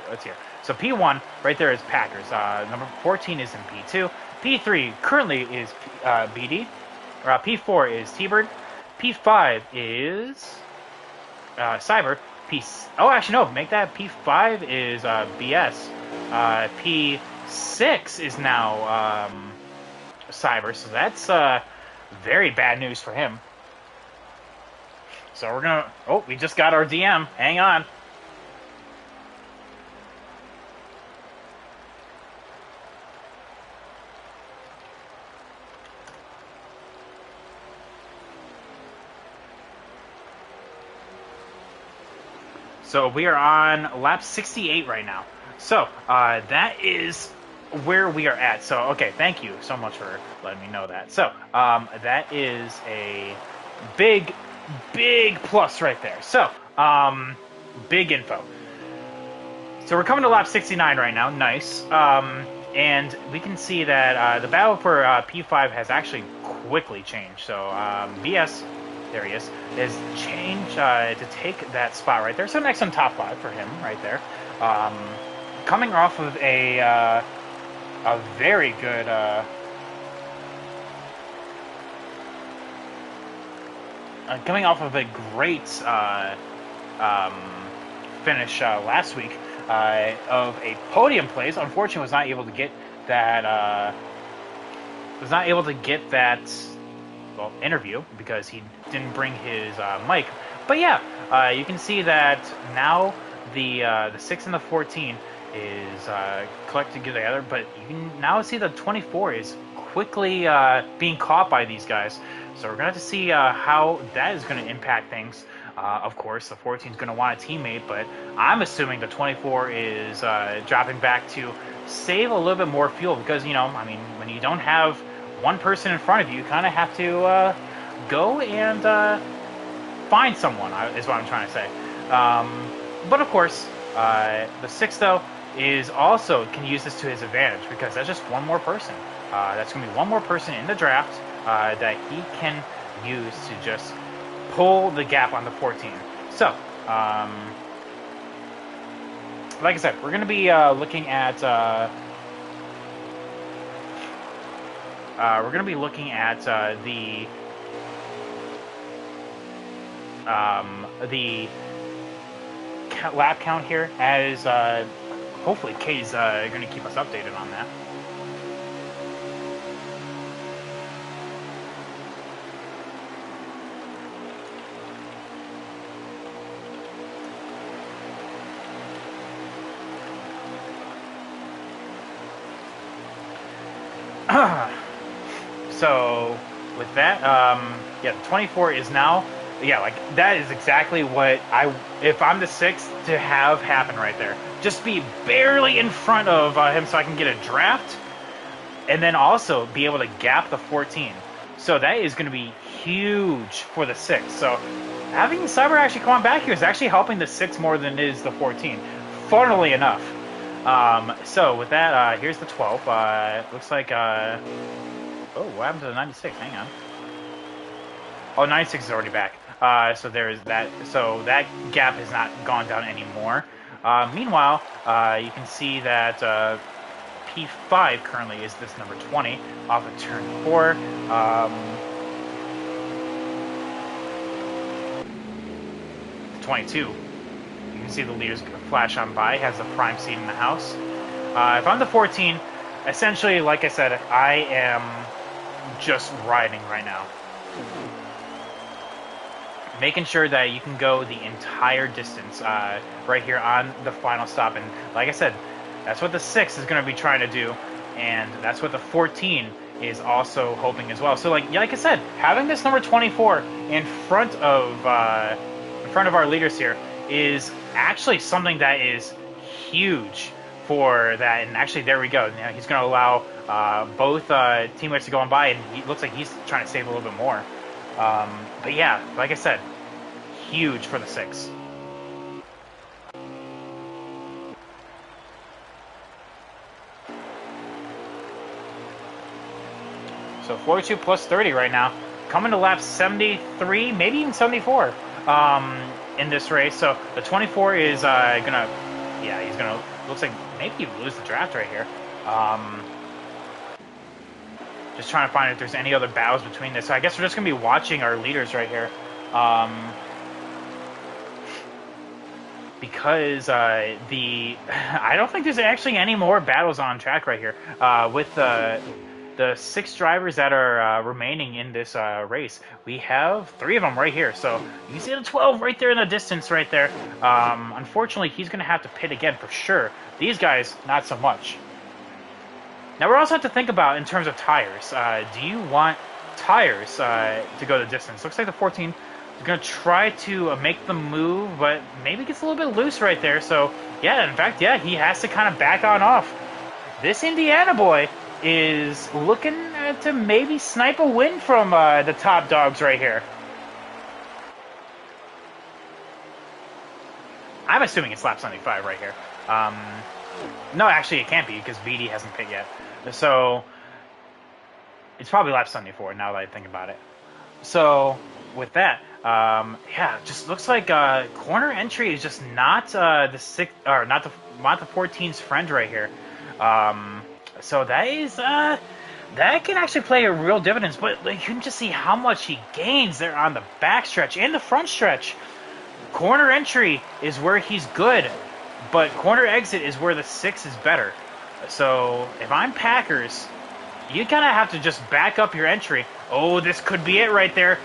A: let's see here. So P1 right there is Packers. Number 14 is in P2. P3 currently is BD. P4 is T-Bird. P5 is Cyber. Oh, actually, no. Make that P5 is BS. P6 is now Cyber. So that's very bad news for him. So we're going to... Oh, we just got our DM. Hang on. So we are on lap 68 right now. So that is where we are at. So, okay, thank you so much for letting me know that. So that is a big plus right there. So, big info. So we're coming to lap 69 right now. Nice. And we can see that the battle for P5 has actually quickly changed. So BS... There he is changed to take that spot right there. So next on top 5 for him right there. Coming off of a very good coming off of a great finish last week of a podium place. Unfortunately, was not able to get that well, interview because he didn't bring his mic. But yeah, you can see that now the 6 and the 14 is collected together, but you can now see the 24 is quickly being caught by these guys. So we're going to have to see how that is going to impact things. Of course, the 14 is going to want a teammate, but I'm assuming the 24 is dropping back to save a little bit more fuel because, you know, I mean, when you don't have one person in front of you, you kind of have to go and find someone, is what I'm trying to say. But of course, the 6, though, is also can use this to his advantage because that's just one more person. That's going to be one more person in the draft that he can use to just pull the gap on the 14. So, like I said, we're going to be looking at... we're going to be looking at the lap count here, as hopefully Kay's going to keep us updated on that. So with that, yeah, the 24 is now, yeah, like that is exactly what if I'm the 6th to have happen right there. Just be barely in front of him so I can get a draft, and then also be able to gap the 14. So that is going to be huge for the 6. So having Cyber actually come on back here is actually helping the 6 more than it is the 14, funnily enough. So with that, here's the 12. Looks like... Oh, what happened to the 96? Hang on. Oh, 96 is already back. So there is that. So that gap has not gone down anymore. Meanwhile, you can see that P5 currently is this number 20 off of turn 4. 22. You can see the leaders flash on by. Has the prime seat in the house. If I'm the 14, essentially, like I said, I am just riding right now. Making sure that you can go the entire distance right here on the final stop. And like I said, that's what the 6 is going to be trying to do. And that's what the 14 is also hoping as well. So like I said, having this number 24 in front of our leaders here is actually something that is huge for that. And actually, there we go. Now he's going to allow both teammates to go on by, and he looks like he's trying to save a little bit more. But yeah, like I said, huge for the 6. So 42 plus 30 right now, coming to lap 73, maybe even 74 in this race. So the 24 is gonna, yeah, he's gonna, looks like maybe even lose the draft right here. Just trying to find if there's any other battles between this. So I guess we're just going to be watching our leaders right here. Because I don't think there's actually any more battles on track right here. With the 6 drivers that are remaining in this race, we have 3 of them right here. So you can see the 12 right there in the distance right there. Unfortunately, he's going to have to pit again for sure. These guys, not so much. Now, we also have to think about in terms of tires. Do you want tires to go the distance? Looks like the 14 is going to try to make the move, but maybe gets a little bit loose right there. So, yeah, in fact, yeah, he has to kind of back on off. This Indiana boy is looking to maybe snipe a win from the top dogs right here. I'm assuming it's lap 75 right here. No, actually, it can't be because BD hasn't pit yet. So, it's probably lap 74 now that I think about it. So, with that, yeah, just looks like corner entry is just not the 6 or not the 14's friend right here. So that is that can actually play a real dividends, but like, you can just see how much he gains there on the back stretch and the front stretch. Corner entry is where he's good, but corner exit is where the 6 is better. So if I'm Packers, you kind of have to just back up your entry. Oh, this could be it right there.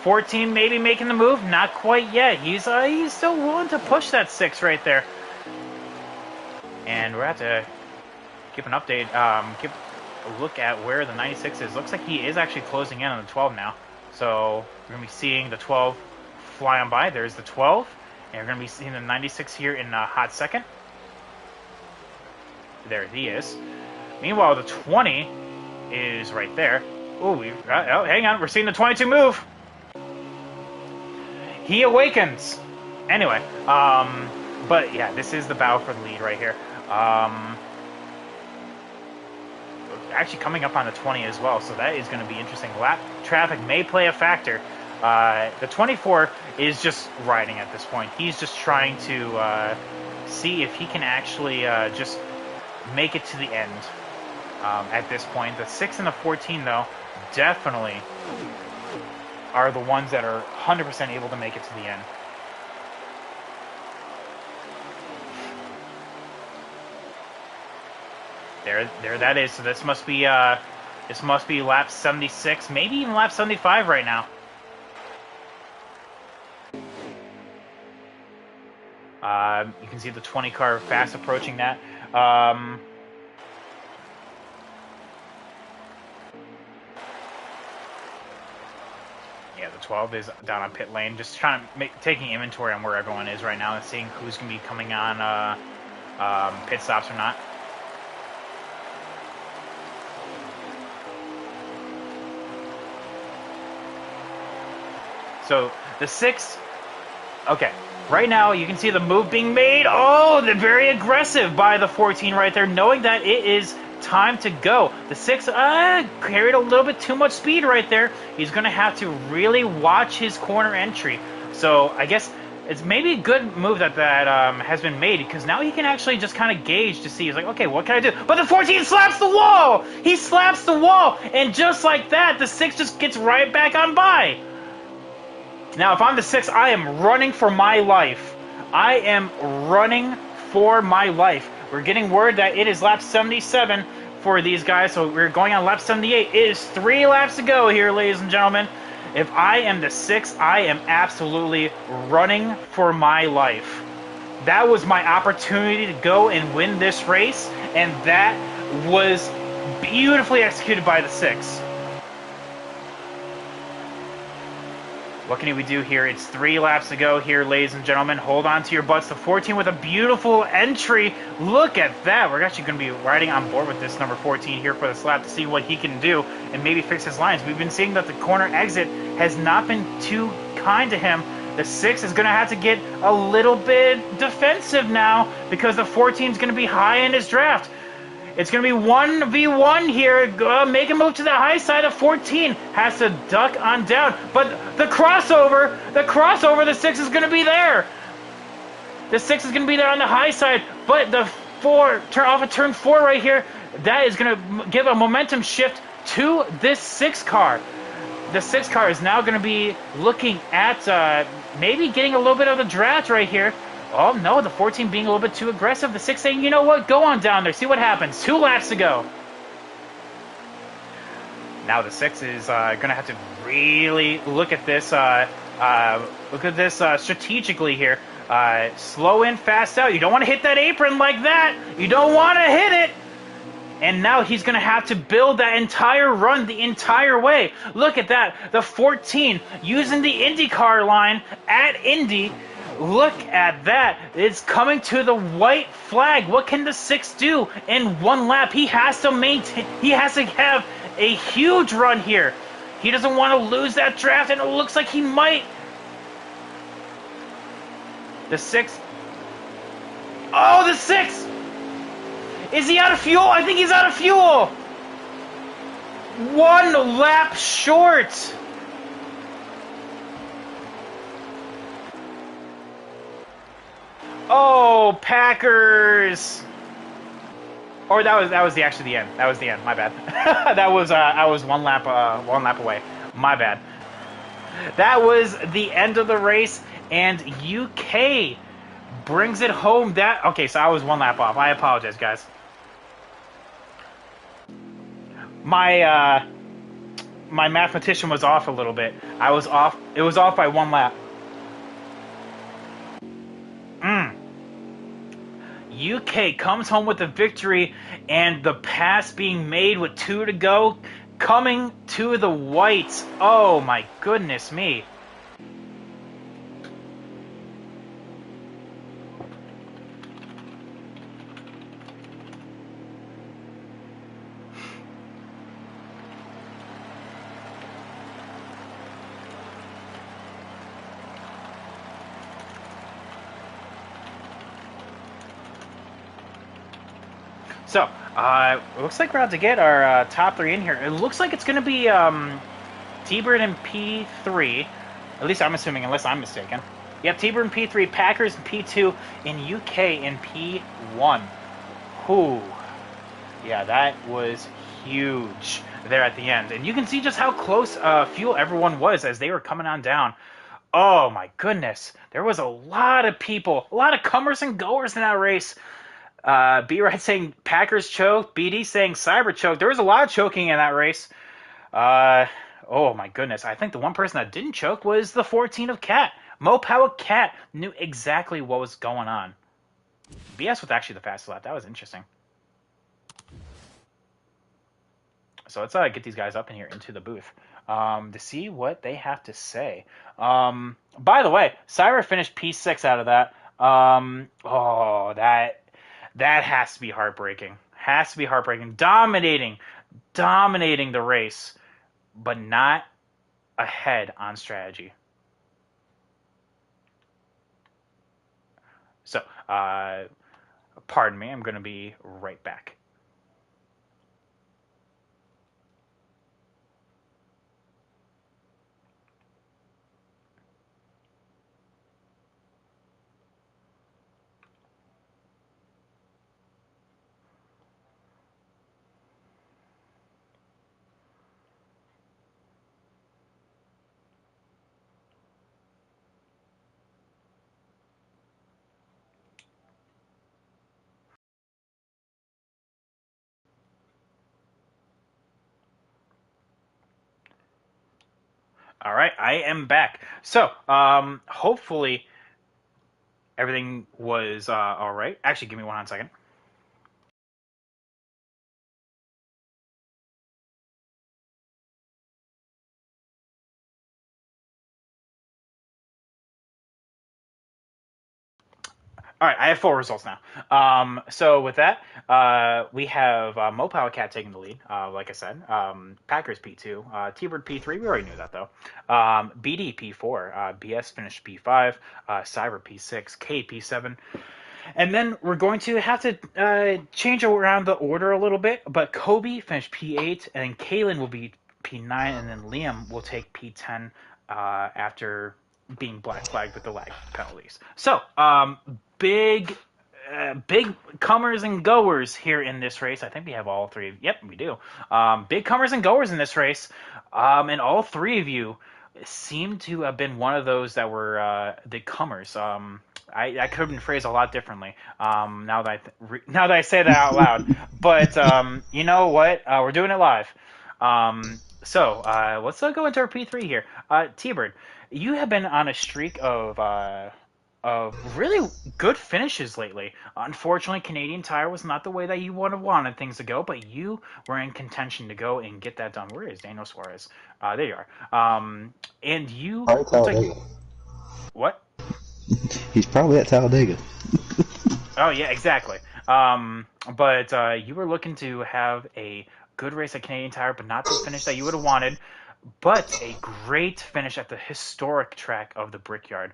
A: 14 maybe making the move, not quite yet. He's still willing to push that 6 right there. And we're going to have to give an update, give a look at where the 96 is. Looks like he is actually closing in on the 12 now. So we're going to be seeing the 12 fly on by. There's the 12. And we're going to be seeing the 96 here in a hot second. There he is. Meanwhile, the 20 is right there. Ooh, oh, hang on. We're seeing the 22 move. He awakens. Anyway, but yeah, this is the battle for the lead right here. Actually coming up on the 20 as well, so that is going to be interesting. Lap traffic may play a factor. The 24 is just riding at this point. He's just trying to see if he can actually just make it to the end at this point. The 6 and the 14, though, definitely are the ones that are 100% able to make it to the end. There that is. So this must be lap 76, maybe even lap 75 right now. You can see the 20 car fast approaching that. Yeah, the 12 is down on pit lane, just trying to taking inventory on where everyone is right now and seeing who's going to be coming on pit stops or not. So the 6, okay, right now you can see the move being made. Oh, they're very aggressive by the 14 right there, knowing that it is time to go. The 6 carried a little bit too much speed right there. He's going to have to really watch his corner entry. So I guess it's maybe a good move that has been made, because now he can actually just kind of gauge to see. He's like, okay, what can I do? But the 14 slaps the wall! He slaps the wall! And just like that, the 6 just gets right back on by. Now, if I'm the 6, I am running for my life. I am running for my life. We're getting word that it is lap 77 for these guys, so we're going on lap 78. It is 3 laps to go here, ladies and gentlemen. If I am the 6, I am absolutely running for my life. That was my opportunity to go and win this race, and that was beautifully executed by the 6. What can we do here? It's 3 laps to go here, ladies and gentlemen. Hold on to your butts. The 14 with a beautiful entry. Look at that. We're actually going to be riding on board with this number 14 here for this lap to see what he can do and maybe fix his lines. We've been seeing that the corner exit has not been too kind to him. The 6 is going to have to get a little bit defensive now because the 14 is going to be high in his draft. It's going to be 1v1 here. Make a move to the high side of 14. Has to duck on down. But the crossover, the 6 is going to be there. The 6 is going to be there on the high side. But the off of turn 4 right here. That is going to give a momentum shift to this 6 car. The 6 car is now going to be looking at maybe getting a little bit of the draft right here. Oh, no, the 14 being a little bit too aggressive. The 6 saying, you know what, go on down there, see what happens. 2 laps to go. Now the 6 is going to have to really look at this strategically here. Slow in, fast out. You don't want to hit that apron like that. You don't want to hit it. And now he's going to have to build that entire run the entire way. Look at that. The 14 using the IndyCar line at Indy. Look at that. It's coming to the white flag. What can the 6 do in 1 lap? He has to maintain. He has to have a huge run here. He doesn't want to lose that draft, and it looks like he might. The 6. Oh, the 6! Is he out of fuel? I think he's out of fuel! 1 lap short! Oh, Packers! Or that was actually the end. That was the end. My bad. That was I was one lap away. My bad. That was the end of the race, and UK brings it home. Okay, so I was 1 lap off. I apologize, guys. My mathematician was off a little bit. I was off. It was off by 1 lap. UK comes home with the victory, and the pass being made with 2 to go, coming to the whites. Oh my goodness me. So, it looks like we're about to get our top 3 in here. It looks like it's going to be T-Bird in P3. At least I'm assuming, unless I'm mistaken. Yep, T-Bird in P3, Packers in P2, and UK in P1. Whew. Yeah, that was huge there at the end. And you can see just how close fuel everyone was as they were coming on down. Oh, my goodness. There was a lot of people, a lot of comers and goers in that race. B-Ride saying Packers choke. BD saying Cyber choke. There was a lot of choking in that race. Oh my goodness. I think the one person that didn't choke was the 14 of Cat. Mo Power Cat knew exactly what was going on. BS was actually the fastest lap. That was interesting. So let's get these guys up in here into the booth to see what they have to say. By the way, Cyber finished P6 out of that. Oh, that has to be heartbreaking. Has to be heartbreaking. Dominating the race, but not ahead on strategy. So, pardon me, I'm going to be right back. All right, I am back. So, hopefully everything was all right. Actually, give me 1 second. All right, I have 4 results now. So with that, we have Mo Power Cat taking the lead, like I said. Packers P2, T-Bird P3, we already knew that though. BD P4, BS finished P5, Cyber P6, K P7. And then we're going to have to change around the order a little bit, but Kobe finished P8, and then Kalen will be P9, and then Liam will take P10 after being black flagged with the lag penalties. So, big big comers and goers here in this race. I think we have all three. Yep, we do. Big comers and goers in this race, and all three of you seem to have been one of those that were the comers. I couldn't phrase a lot differently. Now that I say that out loud, but you know what? We're doing it live. So let's go into our P3 here. T-Bird, you have been on a streak of really good finishes lately. Unfortunately, Canadian Tire was not the way that you would have wanted things to go, but you were in contention to go and get that done. Where is Daniel Suarez? There you are. And you
B: Probably
A: looked like
B: Talladega.
A: what?
B: He's probably at Talladega.
A: Oh yeah, exactly. But you were looking to have a good race at Canadian Tire, but not the finish that you would have wanted. But a great finish at the historic track of the Brickyard.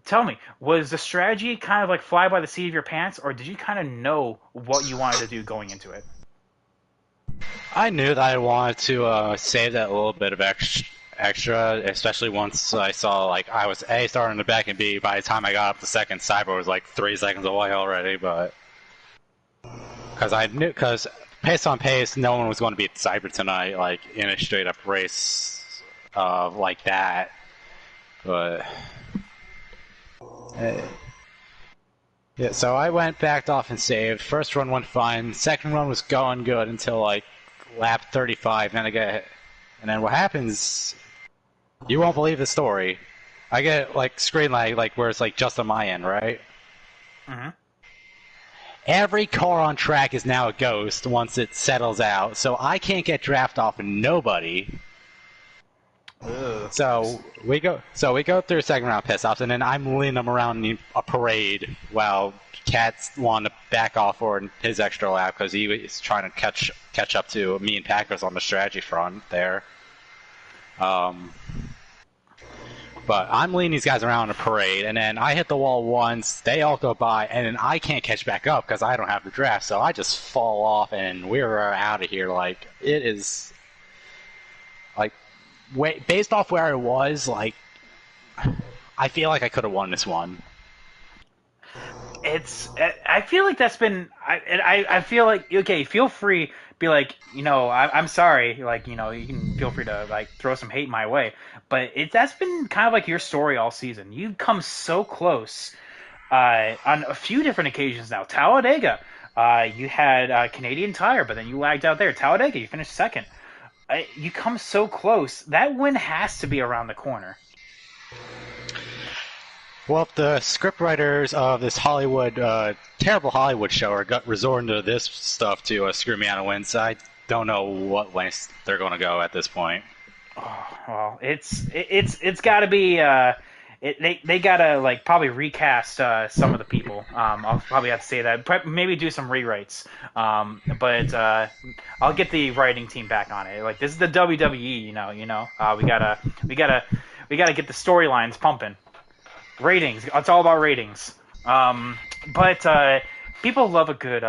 A: Tell me, was the strategy kind of like fly by the seat of your pants, or did you kind of know what you wanted to do going into it?
C: I knew that I wanted to save that little bit of extra, especially once I saw like I was A starting in the back and B by the time I got up the second, Cyber was like 3 seconds away already. But because pace on pace, no one was going to beat Cyber tonight, like in a straight up race like that. But yeah, so I backed off and saved. First run went fine. Second run was going good until like lap 35. And then what happens? You won't believe the story. I get like screen lag, like where it's like just on my end, right?
A: Mm-hmm.
C: Every car on track is now a ghost once it settles out, so I can't get draft off of nobody.
A: Ugh.
C: So we go through second round piss offs, and then I'm leading them around a parade while Cat's wanting to back off for his extra lap because he was trying to catch up to me and Packers on the strategy front there. But I'm leading these guys around in a parade, and then I hit the wall once, they all go by, and then I can't catch back up because I don't have the draft, so I just fall off, and we're out of here. Like, it is... Like, based off where I was, like, I feel like I could have won this one.
A: I feel like that's been. I feel like okay. Feel free, be like, I'm sorry. Like, you can feel free to like throw some hate my way. But that's been kind of like your story all season. You've come so close on a few different occasions now. Talladega, you had Canadian Tire, but then you lagged out there. Talladega, you finished second. You come so close. That win has to be around the corner.
C: Well, if the scriptwriters of this terrible Hollywood show are resorting to this stuff to screw me out of wins, I don't know what lengths they're going to go at this point.
A: Oh, well, it's got to be. They gotta like probably recast some of the people. I'll probably have to say that. Maybe do some rewrites. But I'll get the writing team back on it. Like, this is the WWE, we gotta get the storylines pumping. Ratings. It's all about ratings. But people love a good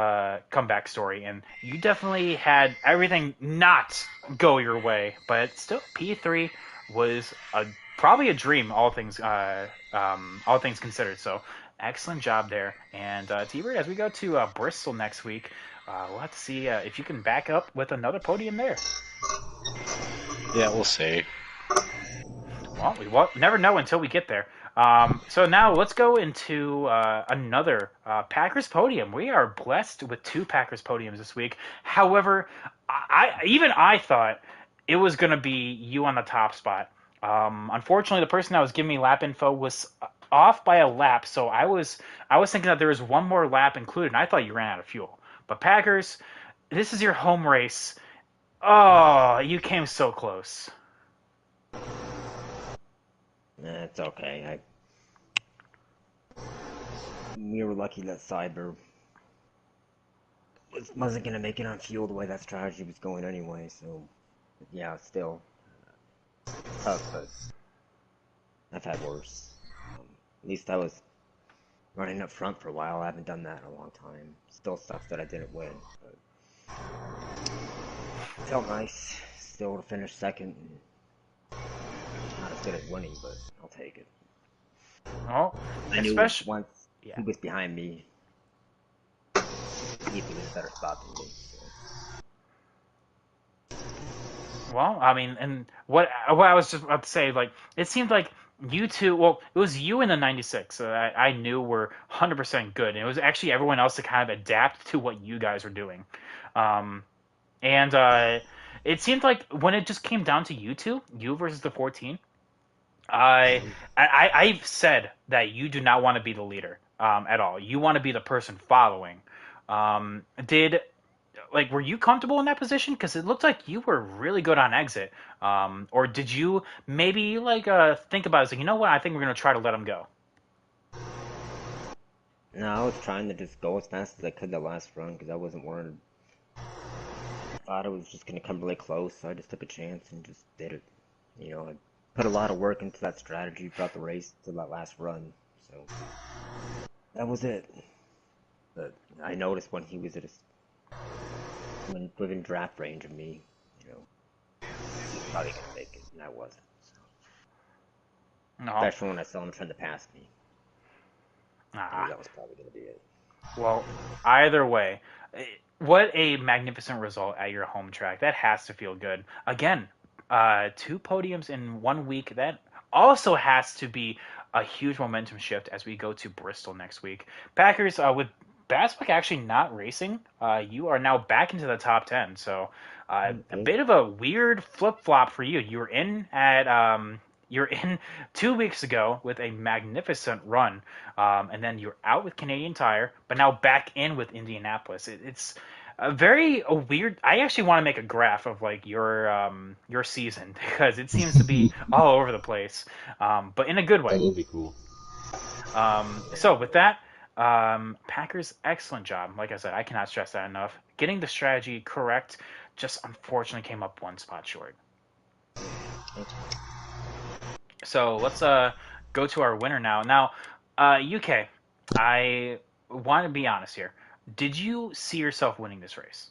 A: comeback story, and you definitely had everything not go your way. But still, P3 was probably a dream, all things considered. So excellent job there. And T-Bird, as we go to Bristol next week, we'll have to see if you can back up with another podium there.
C: Yeah, we'll see.
A: Well, we won't never know until we get there. So now let's go into another Packers podium. We are blessed with 2 Packers podiums this week. However, I thought it was going to be you on the top spot. Unfortunately, the person that was giving me lap info was off by a lap, so I was thinking that there was one more lap included, and I thought you ran out of fuel. But Packers, this is your home race. Oh, you came so close.
D: It's okay. We were lucky that Cyber wasn't gonna make it on fuel the way that strategy was going anyway. So, yeah, still tough, but I've had worse. At least I was running up front for a while. I haven't done that in a long time. Still sucks that I didn't win, but felt nice. Still to finish second. Not as good at winning, but I'll take it.
A: Well,
D: I knew
A: especially
D: once he was behind me, he's in a better spot than me. So.
A: Well, I mean, and what I was just about to say, like, it seemed like you two, well, it was you in the 96 I knew were 100% good, and it was actually everyone else to kind of adapt to what you guys were doing. Um, and it seemed like when it just came down to you two, you versus the 14, I've said that you do not want to be the leader at all. You want to be the person following. Did like were you comfortable in that position? Because it looked like you were really good on exit. Or did you maybe like think about it? Like, you know what? I think we're gonna try to let him go.
D: No, I was trying to just go as fast as I could the last run because I wasn't worried. I thought it was just gonna come really close, so I just took a chance and just did it. I put a lot of work into that strategy throughout the race to that last run, so that was it. But I noticed when he was within draft range of me, he's probably gonna make it, and I wasn't. So.
A: No.
D: Especially when I saw him trying to pass me. I knew
A: Ah.
D: that was probably gonna be it.
A: Well, either way, what a magnificent result at your home track. That has to feel good. Again, 2 podiums in 1 week. That also has to be a huge momentum shift as we go to Bristol next week. Packers, with Baswick actually not racing, you are now back into the top 10. So a
D: Okay.
A: bit of a weird flip flop for you. You're in 2 weeks ago with a magnificent run, and then you're out with Canadian Tire, but now back in with Indianapolis. It's a weird. I actually want to make a graph of like your season because it seems to be all over the place, but in a good way.
B: That would be cool.
A: So with that, Packers, excellent job. Like I said, I cannot stress that enough. Getting the strategy correct, just unfortunately came up one spot short. So let's go to our winner now. Now, UK, I want to be honest here. Did you see yourself winning this race?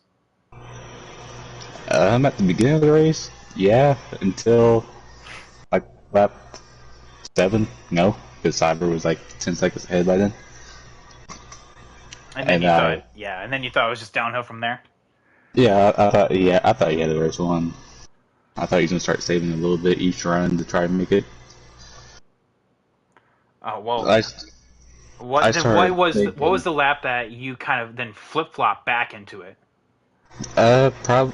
B: At the beginning of the race, yeah, until like lap 7, no, because Cyber was like 10 seconds ahead by then.
A: And then
B: And
A: you thought, yeah, and then you thought it was just downhill from there.
B: I thought he had the race won. I thought he was gonna start saving a little bit each run to try and make it.
A: Well,
B: I I
A: what then? What
B: started
A: was what was
B: thinking,
A: the lap that you kind of then flip flop back into it?
B: uh, prob-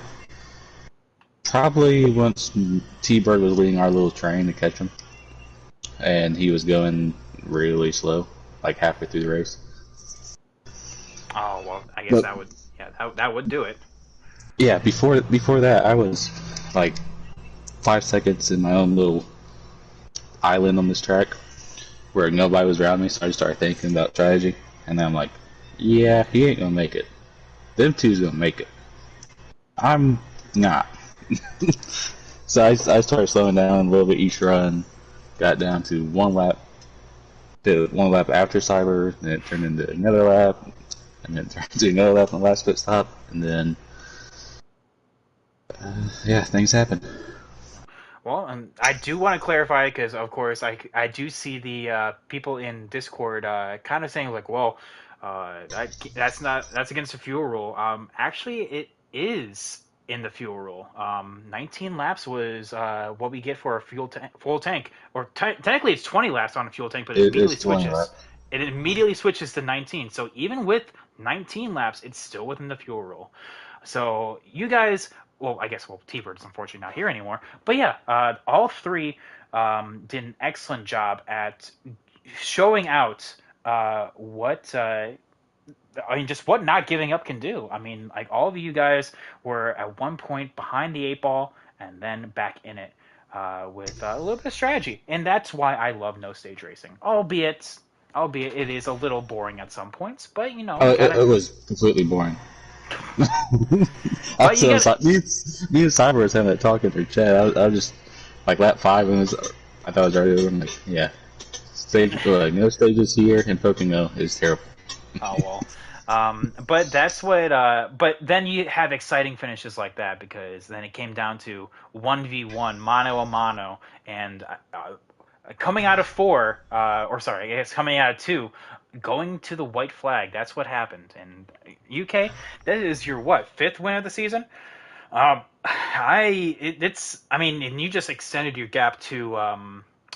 B: probably once T-Bird was leading our little train to catch him, and he was going really slow, like halfway through the race.
A: Oh well, I guess
B: But
A: that would yeah that would do it.
B: yeah, before that, I was like 5 seconds in my own little island on this track where nobody was around me, so I just started thinking about strategy, and then I'm like, yeah, he ain't gonna make it. Them two's gonna make it. I'm not. So I started slowing down a little bit each run, got down to did one lap after Cyber, then it turned into another lap, and then turned into another lap on the last pit stop, and then yeah, things happen.
A: Well, I do want to clarify because, of course, I do see the people in Discord kind of saying like, well, that's against the fuel rule. Actually, it is in the fuel rule. 19 laps was what we get for a full tank, or technically it's 20 laps on a fuel tank, but it immediately
B: It's 20
A: switches.
B: laps.
A: It immediately switches to 19. So even with 19 laps, it's still within the fuel rule. So you guys, well, I guess T-Bird is unfortunately not here anymore. But yeah, all three did an excellent job at showing out what I mean, just what not giving up can do. I mean, like all of you guys were at one point behind the 8 ball and then back in it with a little bit of strategy, and that's why I love no stage racing. Albeit it is a little boring at some points, but
B: Oh,
A: you
B: it
A: gotta.
B: was completely boring. I
A: But
B: was,
A: you gotta.
B: me and Cyber was having that talk in their chat. I was just like lap 5, and I thought it was already over. I'm like, yeah, no stages here, and Pokemon is terrible.
A: Oh well. But that's what. But then you have exciting finishes like that because then it came down to 1v1, mano a mano, and coming out of 4, or sorry, I guess coming out of 2, going to the white flag. That's what happened. And UK, that is your what, fifth win of the season? It's I mean, and you just extended your gap to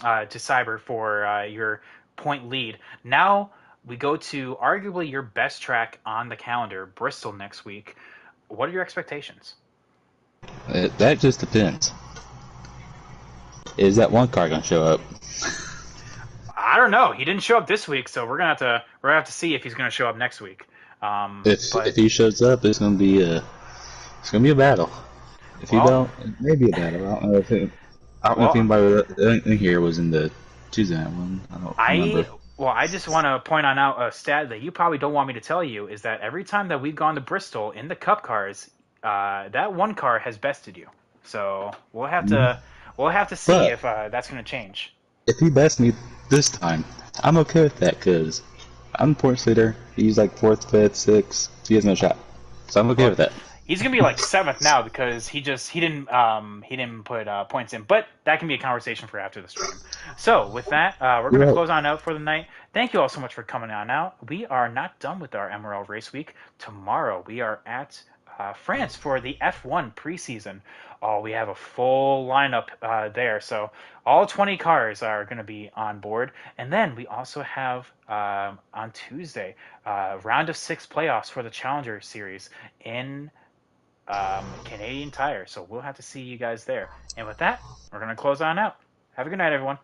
A: Cyber for your point lead. Now we go to arguably your best track on the calendar, Bristol next week. What are your expectations?
B: That just depends. Is that one car gonna show up?
A: I don't know. He didn't show up this week, so we're gonna have to see if he's gonna show up next week.
B: If
A: But
B: he shows up, it's gonna be a battle. If he
A: well,
B: don't, it may be a battle. I don't know if
A: well,
B: anybody in here was in the Tuesday night one. I don't
A: I
B: remember.
A: well, I just want to point on out a stat that you probably don't want me to tell you is that every time that we've gone to Bristol in the Cup cars, that one car has bested you. So we'll have to see
B: But
A: if that's going to change.
B: if he bests me this time, I'm okay with that because I'm the points leader. He's like fourth, fifth, sixth. He has no shot, so I'm okay
A: Well,
B: with that.
A: he's gonna be like seventh now because he didn't put points in, but that can be a conversation for after the stream. So with that, we're gonna
B: Well,
A: close on out for the night. Thank you all so much for coming on out. We are not done with our MRL race week. Tomorrow we are at France for the F1 preseason. Oh, we have a full lineup there, so all 20 cars are going to be on board. And then we also have on Tuesday round of 6 playoffs for the Challenger Series in Canadian Tire. So we'll have to see you guys there. And with that, we're going to close on out. Have a good night, everyone.